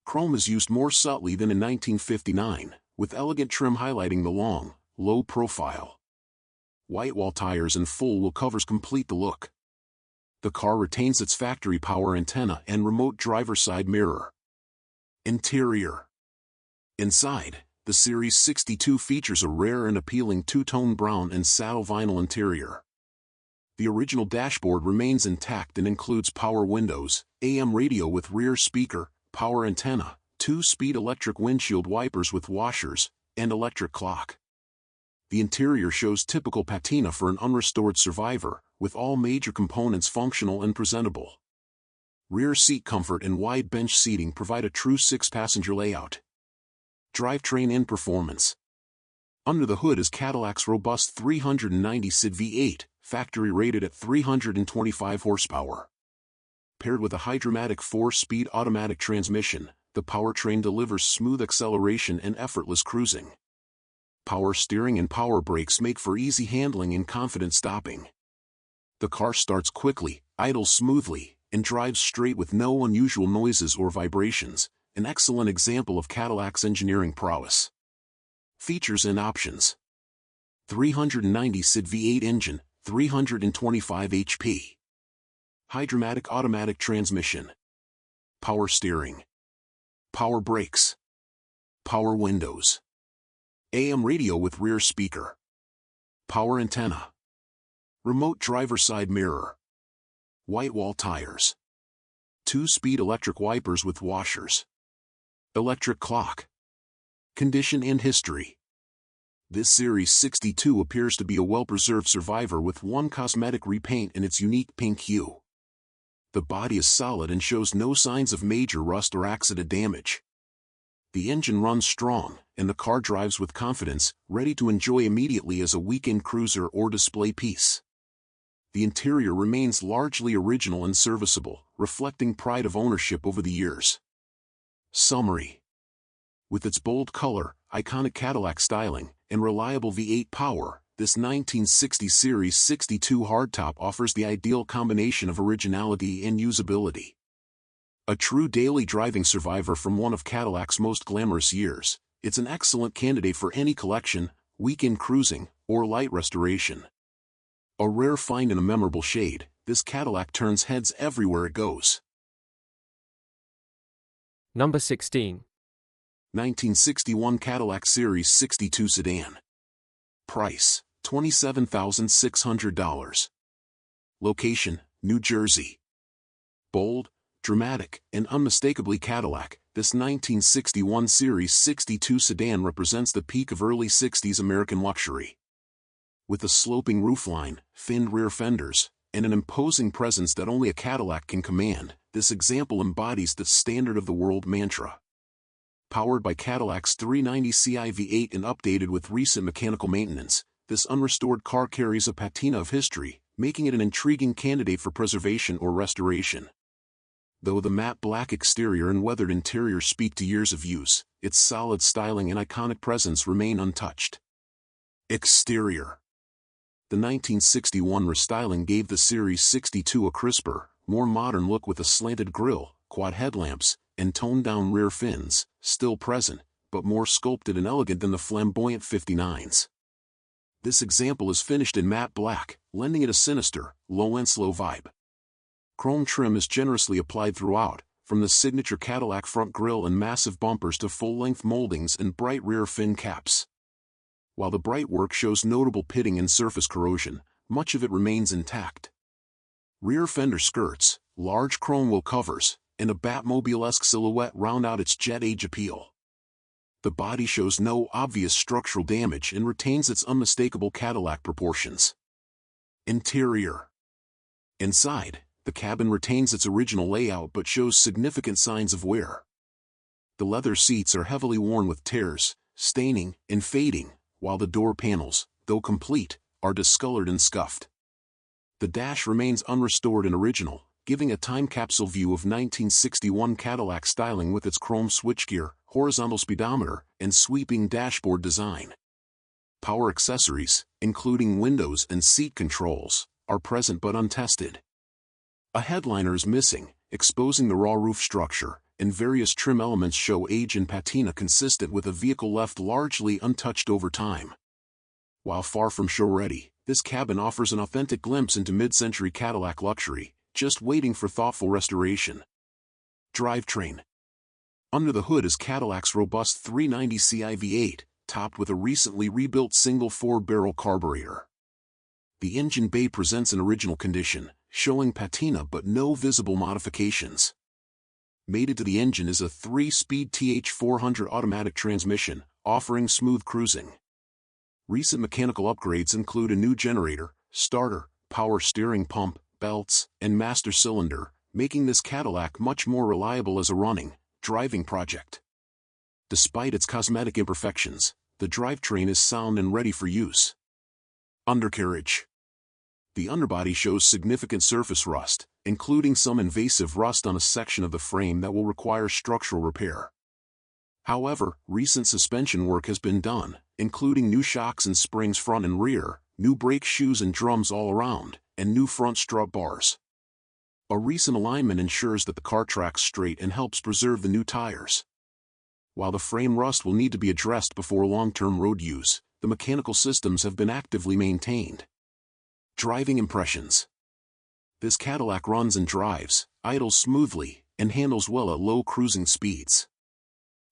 Chrome is used more subtly than in 1959, with elegant trim highlighting the long, low profile. White wall tires and full wheel covers complete the look. The car retains its factory power antenna and remote driver side mirror. Interior. Inside, the Series 62 features a rare and appealing two-tone brown and saddle vinyl interior. The original dashboard remains intact and includes power windows, AM radio with rear speaker, power antenna, 2-speed electric windshield wipers with washers, and electric clock. The interior shows typical patina for an unrestored survivor, with all major components functional and presentable. Rear seat comfort and wide bench seating provide a true 6-passenger layout. Drivetrain and performance. Under the hood is Cadillac's robust 390 SID V8, factory rated at 325 horsepower. Paired with a Hydra-Matic 4-speed automatic transmission, the powertrain delivers smooth acceleration and effortless cruising. Power steering and power brakes make for easy handling and confident stopping. The car starts quickly, idles smoothly, and drives straight with no unusual noises or vibrations, an excellent example of Cadillac's engineering prowess. Features and options. 390 SID V8 engine, 325 HP. Hydra-Matic automatic transmission. Power steering. Power brakes. Power windows. AM radio with rear speaker. Power antenna. Remote driver side mirror. White wall tires. 2-speed electric wipers with washers. Electric clock. Condition and history. This Series 62 appears to be a well-preserved survivor with one cosmetic repaint in its unique pink hue. The body is solid and shows no signs of major rust or accident damage. The engine runs strong, and the car drives with confidence, ready to enjoy immediately as a weekend cruiser or display piece. The interior remains largely original and serviceable, reflecting pride of ownership over the years. Summary. With its bold color, iconic Cadillac styling, and reliable V8 power, this 1960 Series 62 hardtop offers the ideal combination of originality and usability. A true daily driving survivor from one of Cadillac's most glamorous years, it's an excellent candidate for any collection, weekend cruising, or light restoration. A rare find in a memorable shade, this Cadillac turns heads everywhere it goes. Number 16. 1961 Cadillac Series 62 sedan. Price, $27,600. Location, New Jersey. Bold, dramatic, and unmistakably Cadillac, this 1961 Series 62 sedan represents the peak of early 60s American luxury. With a sloping roofline, finned rear fenders, and an imposing presence that only a Cadillac can command, this example embodies the standard of the world mantra. Powered by Cadillac's 390ci V8 and updated with recent mechanical maintenance, this unrestored car carries a patina of history, making it an intriguing candidate for preservation or restoration. Though the matte black exterior and weathered interior speak to years of use, its solid styling and iconic presence remain untouched. Exterior. The 1961 restyling gave the Series 62 a crisper, more modern look with a slanted grille, quad headlamps, and toned-down rear fins, still present, but more sculpted and elegant than the flamboyant 59s. This example is finished in matte black, lending it a sinister, low-end slow vibe. Chrome trim is generously applied throughout, from the signature Cadillac front grille and massive bumpers to full-length moldings and bright rear fin caps. While the bright work shows notable pitting and surface corrosion, much of it remains intact. Rear fender skirts, large chrome wheel covers, and a Batmobile-esque silhouette round out its jet-age appeal. The body shows no obvious structural damage and retains its unmistakable Cadillac proportions. Interior. Inside, the cabin retains its original layout but shows significant signs of wear. The leather seats are heavily worn with tears, staining, and fading, while the door panels, though complete, are discolored and scuffed. The dash remains unrestored and original, giving a time capsule view of 1961 Cadillac styling with its chrome switchgear, horizontal speedometer, and sweeping dashboard design. Power accessories, including windows and seat controls, are present but untested. A headliner is missing, exposing the raw roof structure, and various trim elements show age and patina consistent with a vehicle left largely untouched over time. While far from show-ready, this cabin offers an authentic glimpse into mid-century Cadillac luxury, just waiting for thoughtful restoration. Drivetrain. Under the hood is Cadillac's robust 390ci V8, topped with a recently rebuilt single 4-barrel carburetor. The engine bay presents an original condition, showing patina but no visible modifications. Mated to the engine is a 3-speed TH400 automatic transmission, offering smooth cruising. Recent mechanical upgrades include a new generator, starter, power steering pump, belts, and master cylinder, making this Cadillac much more reliable as a driving project. Despite its cosmetic imperfections, the drivetrain is sound and ready for use. Undercarriage. The underbody shows significant surface rust, including some invasive rust on a section of the frame that will require structural repair. However, recent suspension work has been done, including new shocks and springs front and rear, new brake shoes and drums all around, and new front strut bars. A recent alignment ensures that the car tracks straight and helps preserve the new tires. While the frame rust will need to be addressed before long-term road use, the mechanical systems have been actively maintained. Driving impressions. This Cadillac runs and drives, idles smoothly, and handles well at low cruising speeds.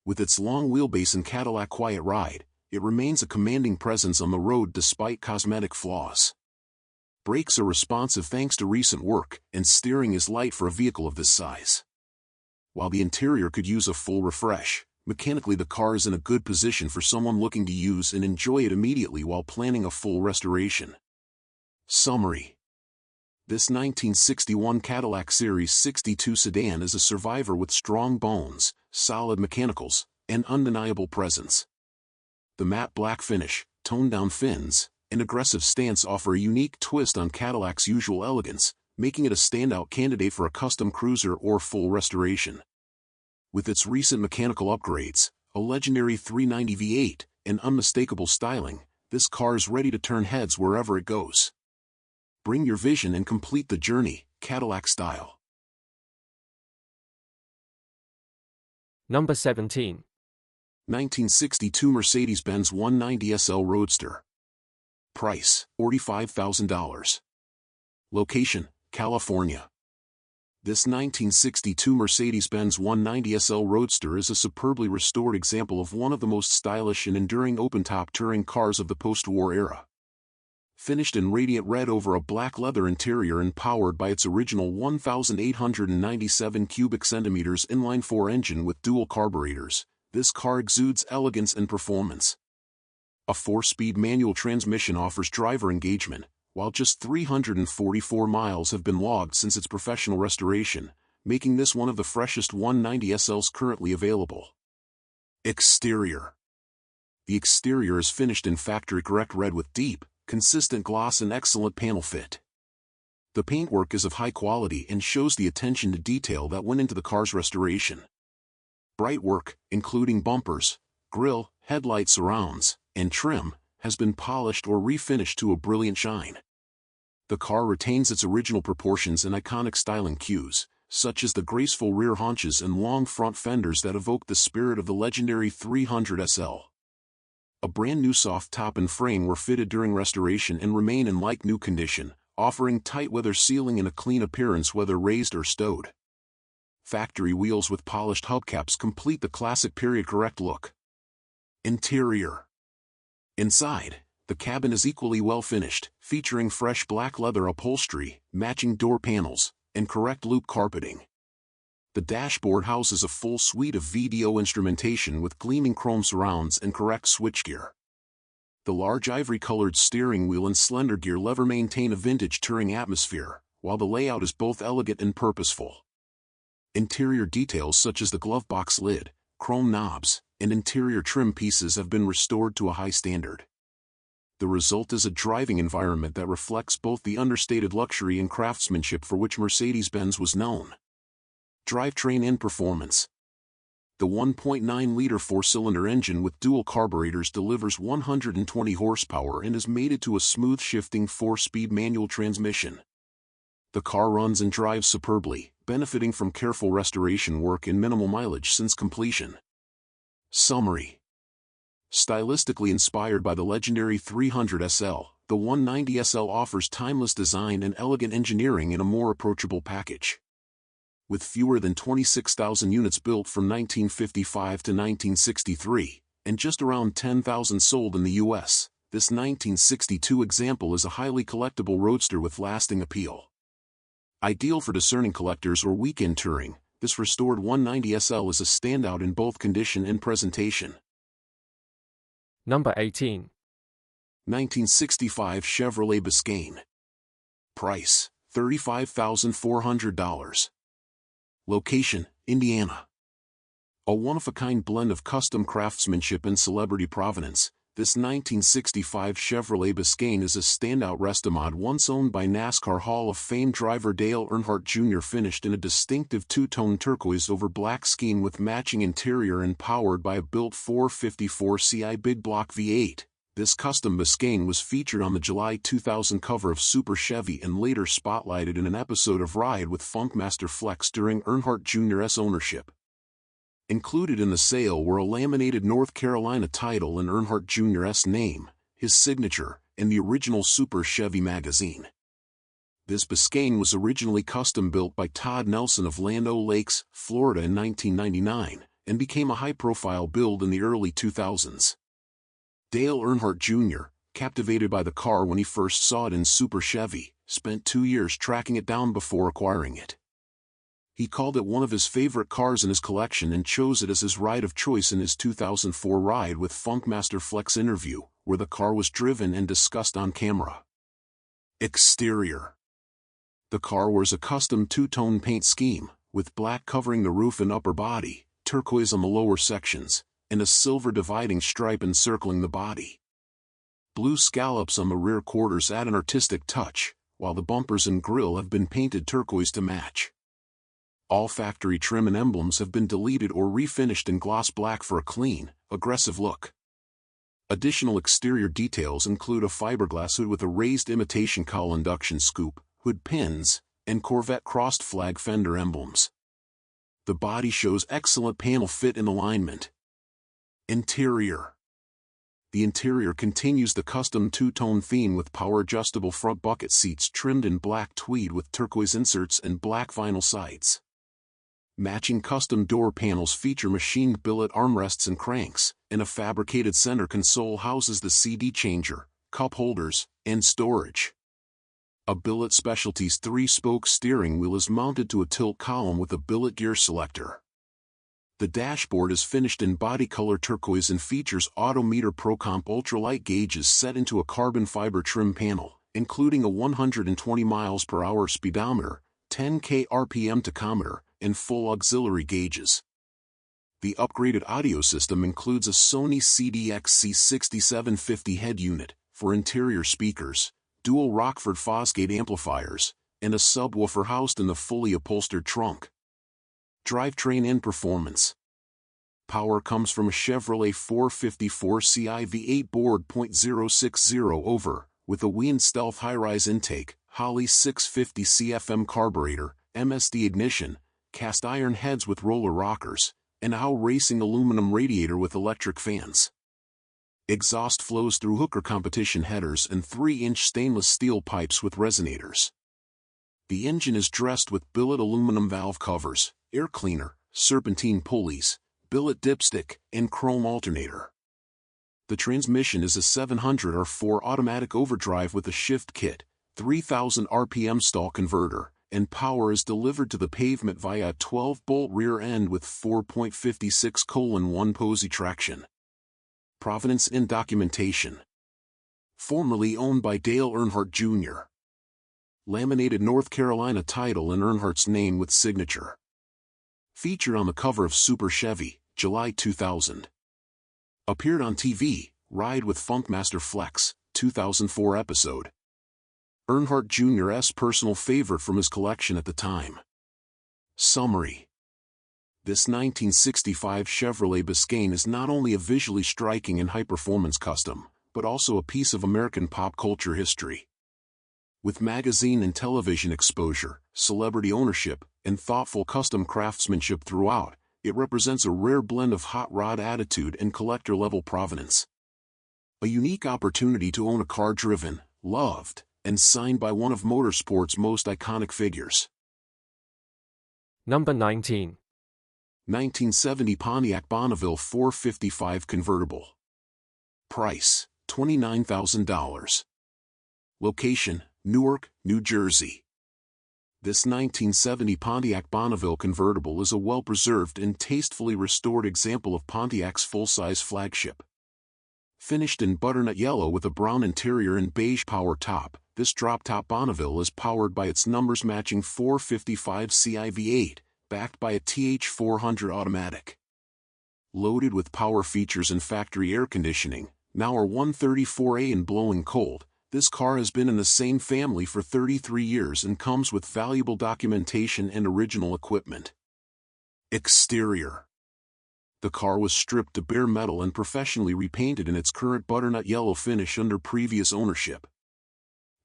With its long wheelbase and Cadillac quiet ride, it remains a commanding presence on the road despite cosmetic flaws. Brakes are responsive thanks to recent work, and steering is light for a vehicle of this size. While the interior could use a full refresh, mechanically the car is in a good position for someone looking to use and enjoy it immediately while planning a full restoration. Summary. This 1961 Cadillac Series 62 sedan is a survivor with strong bones, solid mechanicals, and undeniable presence. The matte black finish, toned-down fins, and aggressive stance offer a unique twist on Cadillac's usual elegance, making it a standout candidate for a custom cruiser or full restoration. With its recent mechanical upgrades, a legendary 390 V8, and unmistakable styling, this car is ready to turn heads wherever it goes. Bring your vision and complete the journey, Cadillac style. Number 17. 1962 Mercedes-Benz 190 SL Roadster. Price, $45,000. Location, California. This 1962 Mercedes-Benz 190 SL Roadster is a superbly restored example of one of the most stylish and enduring open-top touring cars of the post-war era. Finished in radiant red over a black leather interior and powered by its original 1,897 cubic centimeters inline-4 engine with dual carburetors, this car exudes elegance and performance. A 4-speed manual transmission offers driver engagement, while just 344 miles have been logged since its professional restoration, making this one of the freshest 190 SLs currently available. Exterior. The exterior is finished in factory-correct red with deep, consistent gloss and excellent panel fit. The paintwork is of high quality and shows the attention to detail that went into the car's restoration. Bright work, including bumpers, grille, headlight surrounds, and trim, has been polished or refinished to a brilliant shine. The car retains its original proportions and iconic styling cues, such as the graceful rear haunches and long front fenders that evoke the spirit of the legendary 300 SL. A brand new soft top and frame were fitted during restoration and remain in like-new condition, offering tight weather sealing and a clean appearance whether raised or stowed. Factory wheels with polished hubcaps complete the classic period-correct look. Interior. Inside, the cabin is equally well finished, featuring fresh black leather upholstery, matching door panels, and correct loop carpeting. The dashboard houses a full suite of VDO instrumentation with gleaming chrome surrounds and correct switchgear. The large ivory-colored steering wheel and slender gear lever maintain a vintage touring atmosphere, while the layout is both elegant and purposeful. Interior details such as the glove box lid, chrome knobs, and interior trim pieces have been restored to a high standard. The result is a driving environment that reflects both the understated luxury and craftsmanship for which Mercedes-Benz was known. Drivetrain and performance. The 1.9-liter 4-cylinder engine with dual carburetors delivers 120 horsepower and is mated to a smooth-shifting 4-speed manual transmission. The car runs and drives superbly, benefiting from careful restoration work and minimal mileage since completion. Summary. Stylistically inspired by the legendary 300 SL, the 190 SL offers timeless design and elegant engineering in a more approachable package. With fewer than 26,000 units built from 1955 to 1963, and just around 10,000 sold in the US, this 1962 example is a highly collectible roadster with lasting appeal. Ideal for discerning collectors or weekend touring, this restored 190 SL is a standout in both condition and presentation. Number 18. 1965 Chevrolet Biscayne. Price, $35,400. Location, Indiana. A one-of-a-kind blend of custom craftsmanship and celebrity provenance, this 1965 Chevrolet Biscayne is a standout restomod once owned by NASCAR Hall of Fame driver Dale Earnhardt Jr. Finished in a distinctive two-tone turquoise over black scheme with matching interior and powered by a built 454 Ci big block V8. This custom Biscayne was featured on the July 2000 cover of Super Chevy and later spotlighted in an episode of Ride with Funkmaster Flex during Earnhardt Jr.'s ownership. Included in the sale were a laminated North Carolina title and Earnhardt Jr.'s name, his signature, and the original Super Chevy magazine. This Biscayne was originally custom-built by Todd Nelson of Land O'Lakes, Florida in 1999, and became a high-profile build in the early 2000s. Dale Earnhardt Jr., captivated by the car when he first saw it in Super Chevy, spent 2 years tracking it down before acquiring it. He called it one of his favorite cars in his collection and chose it as his ride of choice in his 2004 Ride with Funkmaster Flex interview, where the car was driven and discussed on camera. Exterior. The car wears a custom two-tone paint scheme, with black covering the roof and upper body, turquoise on the lower sections, and a silver dividing stripe encircling the body. Blue scallops on the rear quarters add an artistic touch, while the bumpers and grille have been painted turquoise to match. All factory trim and emblems have been deleted or refinished in gloss black for a clean, aggressive look. Additional exterior details include a fiberglass hood with a raised imitation cowl induction scoop, hood pins, and Corvette crossed flag fender emblems. The body shows excellent panel fit and alignment. Interior. The interior continues the custom two-tone theme with power-adjustable front bucket seats trimmed in black tweed with turquoise inserts and black vinyl sides. Matching custom door panels feature machined billet armrests and cranks, and a fabricated center console houses the CD changer, cup holders, and storage. A Billet Specialties 3-spoke steering wheel is mounted to a tilt column with a billet gear selector. The dashboard is finished in body color turquoise and features Autometer ProComp ultralight gauges set into a carbon fiber trim panel, including a 120 miles per hour speedometer, 10K RPM tachometer, and full auxiliary gauges. The upgraded audio system includes a Sony CDX-C6750 head unit for interior speakers, dual Rockford Fosgate amplifiers, and a subwoofer housed in the fully upholstered trunk. Drivetrain and performance. Power comes from a Chevrolet 454 CI V8 board .060 over, with a Wien Stealth high-rise intake, Holley 650 CFM carburetor, MSD ignition, cast iron heads with roller rockers, and Howe Racing aluminum radiator with electric fans. Exhaust flows through Hooker competition headers and 3-inch stainless steel pipes with resonators. The engine is dressed with billet aluminum valve covers, air cleaner, serpentine pulleys, billet dipstick, and chrome alternator. The transmission is a 700R4 automatic overdrive with a shift kit, 3000 RPM stall converter, and power is delivered to the pavement via a 12-bolt rear end with 4.56:1 Posey traction. Provenance and documentation. Formerly owned by Dale Earnhardt Jr. Laminated North Carolina title and Earnhardt's name with signature. Featured on the cover of Super Chevy, July 2000. Appeared on TV, Ride with Funkmaster Flex, 2004 episode. Earnhardt Jr.'s personal favorite from his collection at the time. Summary. This 1965 Chevrolet Biscayne is not only a visually striking and high-performance custom, but also a piece of American pop culture history. With magazine and television exposure, celebrity ownership, and thoughtful custom craftsmanship throughout, it represents a rare blend of hot rod attitude and collector-level provenance. A unique opportunity to own a car driven, loved, and signed by one of motorsport's most iconic figures. Number 19. 1970 Pontiac Bonneville 455 convertible. Price, $29,000. Location, Newark, New Jersey. This 1970 Pontiac Bonneville convertible is a well-preserved and tastefully restored example of Pontiac's full-size flagship. Finished in butternut yellow with a brown interior and beige power top, this drop-top Bonneville is powered by its numbers-matching 455 CI V8, backed by a TH400 automatic. Loaded with power features and factory air conditioning, now a 134A and blowing cold, this car has been in the same family for 33 years and comes with valuable documentation and original equipment. Exterior. The car was stripped to bare metal and professionally repainted in its current butternut yellow finish under previous ownership.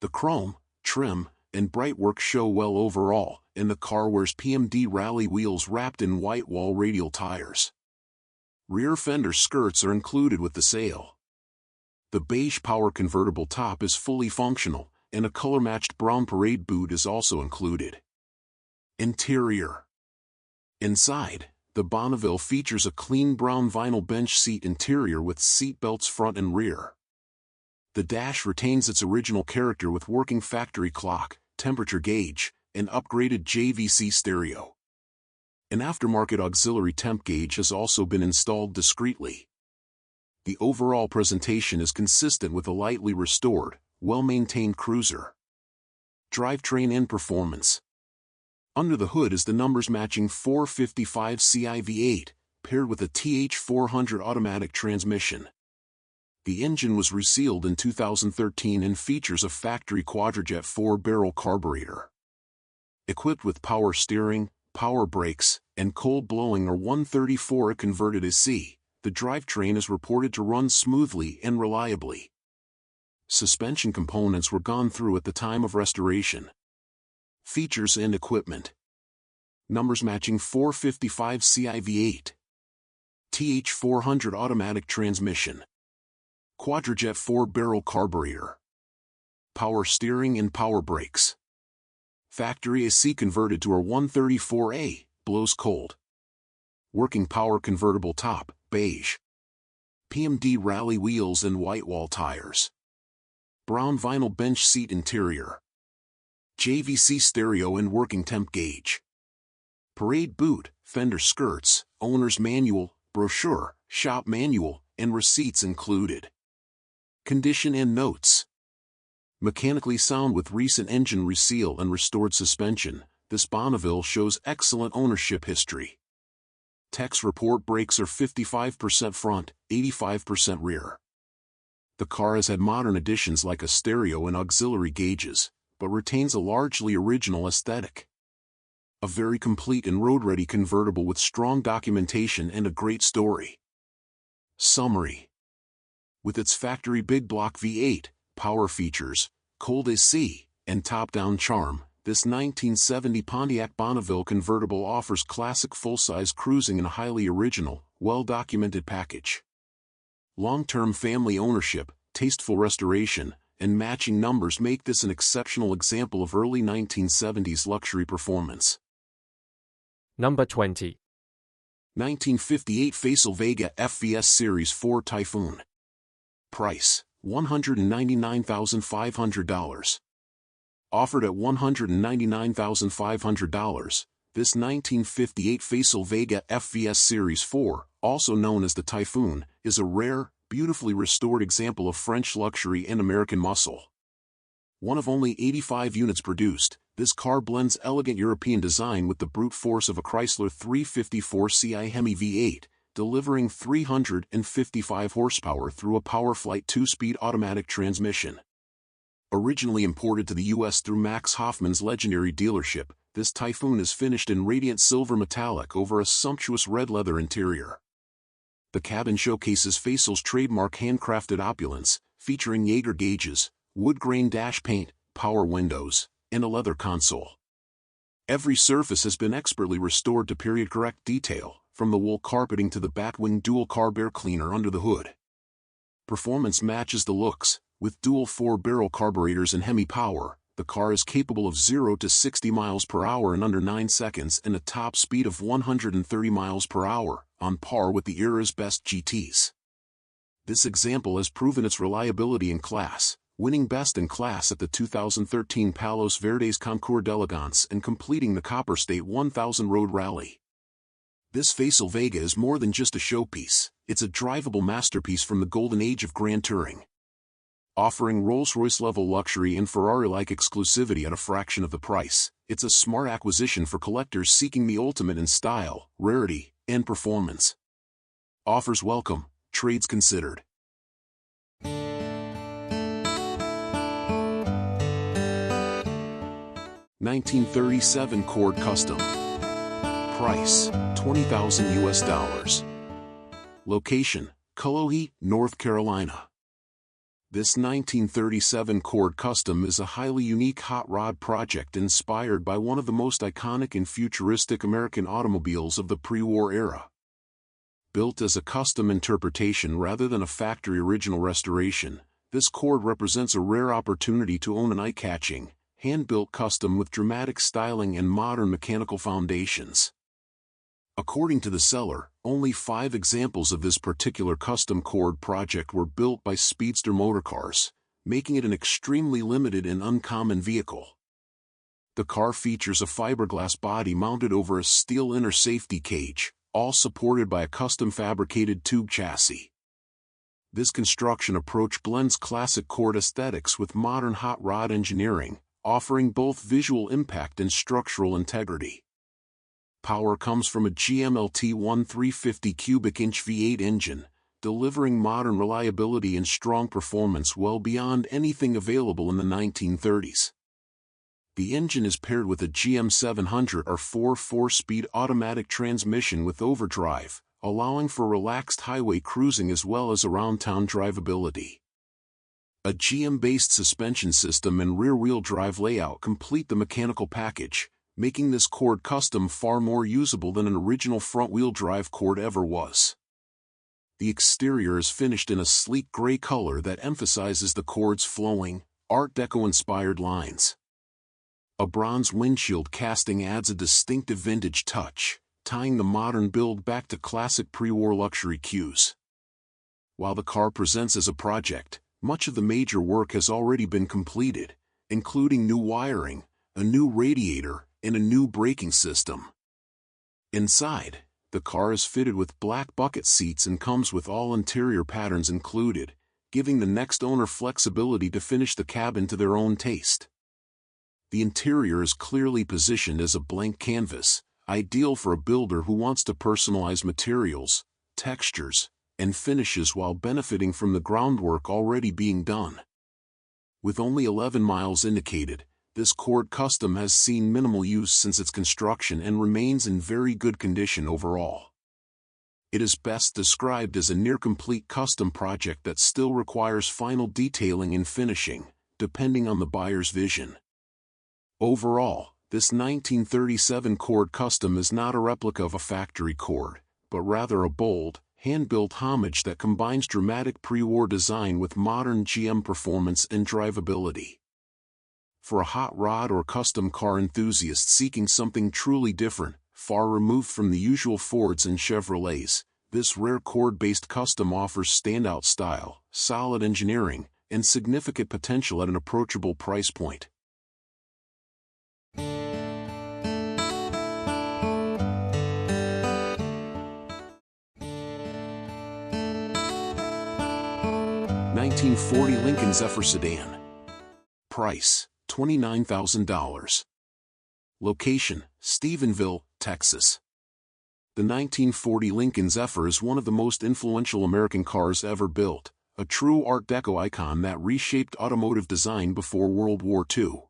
The chrome, trim, and bright work show well overall, and the car wears PMD rally wheels wrapped in white wall radial tires. Rear fender skirts are included with the sale. The beige power convertible top is fully functional, and a color-matched brown parade boot is also included. Interior. Inside, the Bonneville features a clean brown vinyl bench seat interior with seat belts front and rear. The dash retains its original character with working factory clock, temperature gauge, and upgraded JVC stereo. An aftermarket auxiliary temp gauge has also been installed discreetly. The overall presentation is consistent with a lightly restored, well-maintained cruiser. Drivetrain and performance. Under the hood is the numbers-matching 455 CI V8, paired with a TH400 automatic transmission. The engine was resealed in 2013 and features a factory Quadrajet 4-barrel carburetor. Equipped with power steering, power brakes, and cold blowing or 134A converted AC, the drivetrain is reported to run smoothly and reliably. Suspension components were gone through at the time of restoration. Features and equipment. Numbers matching 455 CI V8. TH400 automatic transmission. Quadrajet 4-barrel carburetor. Power steering and power brakes. Factory AC converted to a 134A, blows cold. Working power convertible top, beige. PMD rally wheels and white wall tires. Brown vinyl bench seat interior. JVC stereo and working temp gauge. Parade boot, fender skirts, owner's manual, brochure, shop manual, and receipts included. Condition and notes. Mechanically sound with recent engine reseal and restored suspension, this Bonneville shows excellent ownership history. Tech's report brakes are 55% front, 85% rear. The car has had modern additions like a stereo and auxiliary gauges, but retains a largely original aesthetic. A very complete and road-ready convertible with strong documentation and a great story. Summary. With its factory big block V8, power features, cold AC, and top-down charm, this 1970 Pontiac Bonneville convertible offers classic full-size cruising in a highly original, well-documented package. Long-term family ownership, tasteful restoration, and matching numbers make this an exceptional example of early 1970s luxury performance. Number 20. 1958 Facel Vega FVS Series 4 Typhoon. Price, $199,500. Offered at $199,500, this 1958 Facel Vega FVS Series 4, also known as the Typhoon, is a rare, beautifully restored example of French luxury and American muscle. One of only 85 units produced, this car blends elegant European design with the brute force of a Chrysler 354 Ci Hemi V8, delivering 355 horsepower through a PowerFlight 2-speed automatic transmission. Originally imported to the U.S. through Max Hoffman's legendary dealership, this Typhoon is finished in radiant silver metallic over a sumptuous red leather interior. The cabin showcases Facel's trademark handcrafted opulence, featuring Jaeger gauges, wood-grain dash paint, power windows, and a leather console. Every surface has been expertly restored to period-correct detail, from the wool carpeting to the Batwing dual carb air cleaner under the hood. Performance matches the looks. With dual 4-barrel carburetors and Hemi power, the car is capable of 0 to 60 miles per hour in under 9 seconds and a top speed of 130 miles per hour, on par with the era's best GTs. This example has proven its reliability in class, winning Best in Class at the 2013 Palos Verdes Concours d'Elegance and completing the Copper State 1000 Road Rally. This Facel Vega is more than just a showpiece, it's a drivable masterpiece from the golden age of Grand Touring. Offering Rolls-Royce-level luxury and Ferrari-like exclusivity at a fraction of the price, it's a smart acquisition for collectors seeking the ultimate in style, rarity, and performance. Offers welcome, trades considered. $1937 Cord Custom. Price, $20,000 US. Location, Cullowhee, North Carolina. This 1937 Cord Custom is a highly unique hot rod project inspired by one of the most iconic and futuristic American automobiles of the pre-war era. Built as a custom interpretation rather than a factory original restoration, this Cord represents a rare opportunity to own an eye-catching, hand-built custom with dramatic styling and modern mechanical foundations. According to the seller, only 5 examples of this particular custom Cord project were built by Speedster Motorcars, making it an extremely limited and uncommon vehicle. The car features a fiberglass body mounted over a steel inner safety cage, all supported by a custom fabricated tube chassis. This construction approach blends classic Cord aesthetics with modern hot rod engineering, offering both visual impact and structural integrity. Power comes from a GMLT1 350 cubic inch V8 engine, delivering modern reliability and strong performance well beyond anything available in the 1930s. The engine is paired with a GM700 R4 4-speed automatic transmission with overdrive, allowing for relaxed highway cruising as well as around-town drivability. A GM-based suspension system and rear-wheel drive layout complete the mechanical package, making this Cord Custom far more usable than an original front-wheel drive Cord ever was. The exterior is finished in a sleek gray color that emphasizes the Cord's flowing, Art Deco-inspired lines. A bronze windshield casting adds a distinctive vintage touch, tying the modern build back to classic pre-war luxury cues. While the car presents as a project, much of the major work has already been completed, including new wiring, a new radiator, and a new braking system. Inside, the car is fitted with black bucket seats and comes with all interior patterns included, giving the next owner flexibility to finish the cabin to their own taste. The interior is clearly positioned as a blank canvas, ideal for a builder who wants to personalize materials, textures, and finishes while benefiting from the groundwork already being done. With only 11 miles indicated, this Cord Custom has seen minimal use since its construction and remains in very good condition overall. It is best described as a near-complete custom project that still requires final detailing and finishing, depending on the buyer's vision. Overall, this 1937 Cord Custom is not a replica of a factory Cord, but rather a bold, hand-built homage that combines dramatic pre-war design with modern GM performance and drivability. For a hot rod or custom car enthusiast seeking something truly different, far removed from the usual Fords and Chevrolets, this rare Cord-based custom offers standout style, solid engineering, and significant potential at an approachable price point. (1940) Lincoln Zephyr Sedan. Price: $29,000. Location: Stephenville, Texas. The 1940 Lincoln Zephyr is one of the most influential American cars ever built, a true Art Deco icon that reshaped automotive design before World War II.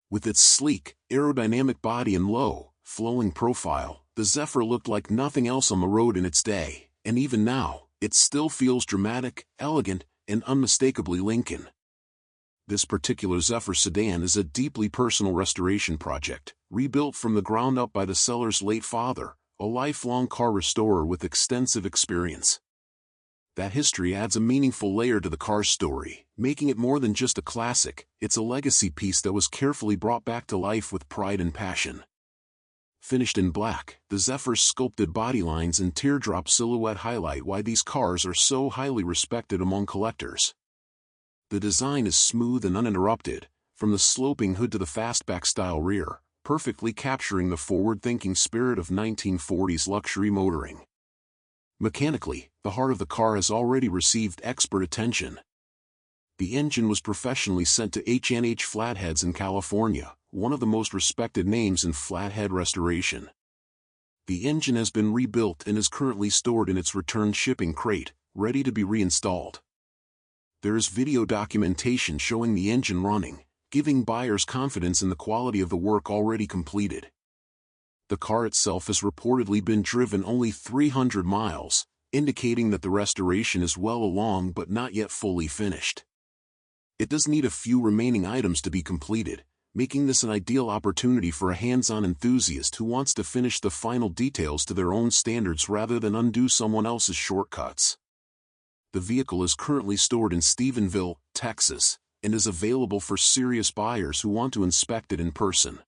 With its sleek, aerodynamic body and low, flowing profile, the Zephyr looked like nothing else on the road in its day, and even now, it still feels dramatic, elegant, and unmistakably Lincoln. This particular Zephyr sedan is a deeply personal restoration project, rebuilt from the ground up by the seller's late father, a lifelong car restorer with extensive experience. That history adds a meaningful layer to the car's story, making it more than just a classic. It's a legacy piece that was carefully brought back to life with pride and passion. Finished in black, the Zephyr's sculpted body lines and teardrop silhouette highlight why these cars are so highly respected among collectors. The design is smooth and uninterrupted, from the sloping hood to the fastback-style rear, perfectly capturing the forward-thinking spirit of 1940s luxury motoring. Mechanically, the heart of the car has already received expert attention. The engine was professionally sent to H&H Flatheads in California, one of the most respected names in flathead restoration. The engine has been rebuilt and is currently stored in its return shipping crate, ready to be reinstalled. There is video documentation showing the engine running, giving buyers confidence in the quality of the work already completed. The car itself has reportedly been driven only 300 miles, indicating that the restoration is well along but not yet fully finished. It does need a few remaining items to be completed, making this an ideal opportunity for a hands-on enthusiast who wants to finish the final details to their own standards rather than undo someone else's shortcuts. The vehicle is currently stored in Stephenville, Texas, and is available for serious buyers who want to inspect it in person.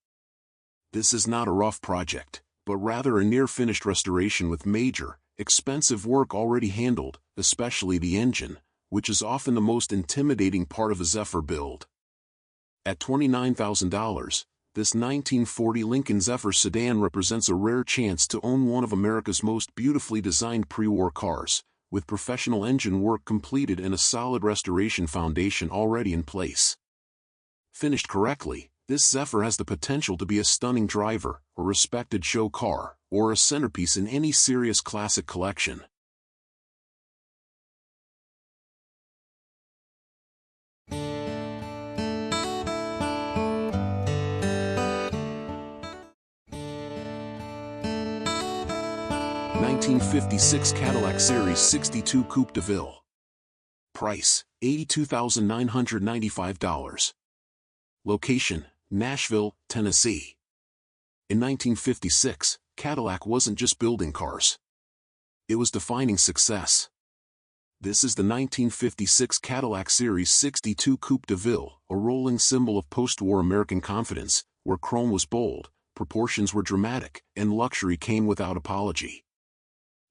This is not a rough project, but rather a near-finished restoration with major, expensive work already handled, especially the engine, which is often the most intimidating part of a Zephyr build. At $29,000, this 1940 Lincoln Zephyr sedan represents a rare chance to own one of America's most beautifully designed pre-war cars, with professional engine work completed and a solid restoration foundation already in place. Finished correctly, this Zephyr has the potential to be a stunning driver, a respected show car, or a centerpiece in any serious classic collection. (1956) Cadillac Series 62 Coupe de Ville. Price: $82,995. Location: Nashville, Tennessee. In 1956, Cadillac wasn't just building cars. It was defining success. This is the 1956 Cadillac Series 62 Coupe de Ville, a rolling symbol of post-war American confidence, where chrome was bold, proportions were dramatic, and luxury came without apology.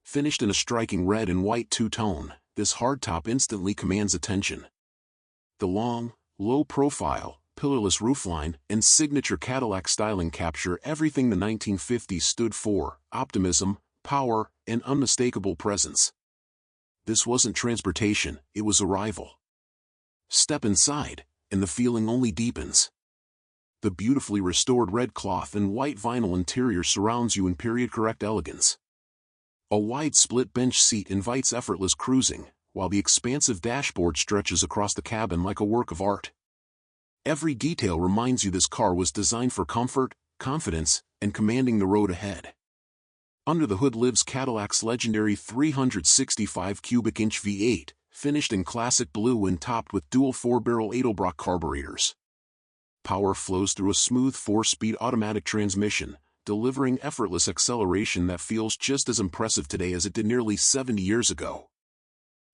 Finished in a striking red and white two-tone, this hardtop instantly commands attention. The long, low profile, pillarless roofline, and signature Cadillac styling capture everything the 1950s stood for: optimism, power, and unmistakable presence. This wasn't transportation, it was arrival. Step inside, and the feeling only deepens. The beautifully restored red cloth and white vinyl interior surrounds you in period-correct elegance. A wide split bench seat invites effortless cruising, while the expansive dashboard stretches across the cabin like a work of art. Every detail reminds you this car was designed for comfort, confidence, and commanding the road ahead. Under the hood lives Cadillac's legendary 365 cubic inch V8, finished in classic blue and topped with dual 4-barrel Edelbrock carburetors. Power flows through a smooth 4-speed automatic transmission, delivering effortless acceleration that feels just as impressive today as it did nearly 70 years ago.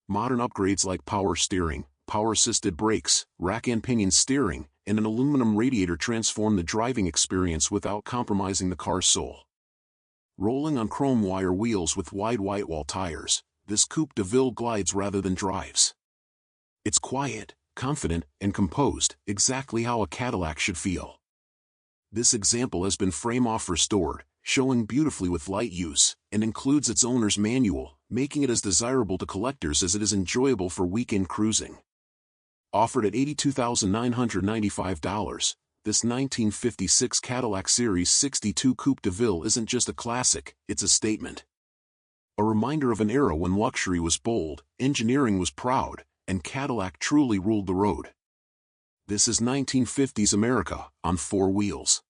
Modern upgrades like power steering, power-assisted brakes, rack and pinion steering, and an aluminum radiator transform the driving experience without compromising the car's soul. Rolling on chrome wire wheels with wide white-wall tires, this Coupe de Ville glides rather than drives. It's quiet, confident, and composed, exactly how a Cadillac should feel. This example has been frame-off restored, showing beautifully with light use, and includes its owner's manual, making it as desirable to collectors as it is enjoyable for weekend cruising. Offered at $82,995, this 1956 Cadillac Series 62 Coupe de Ville isn't just a classic, it's a statement. A reminder of an era when luxury was bold, engineering was proud, and Cadillac truly ruled the road. This is 1950s America, on 4 wheels.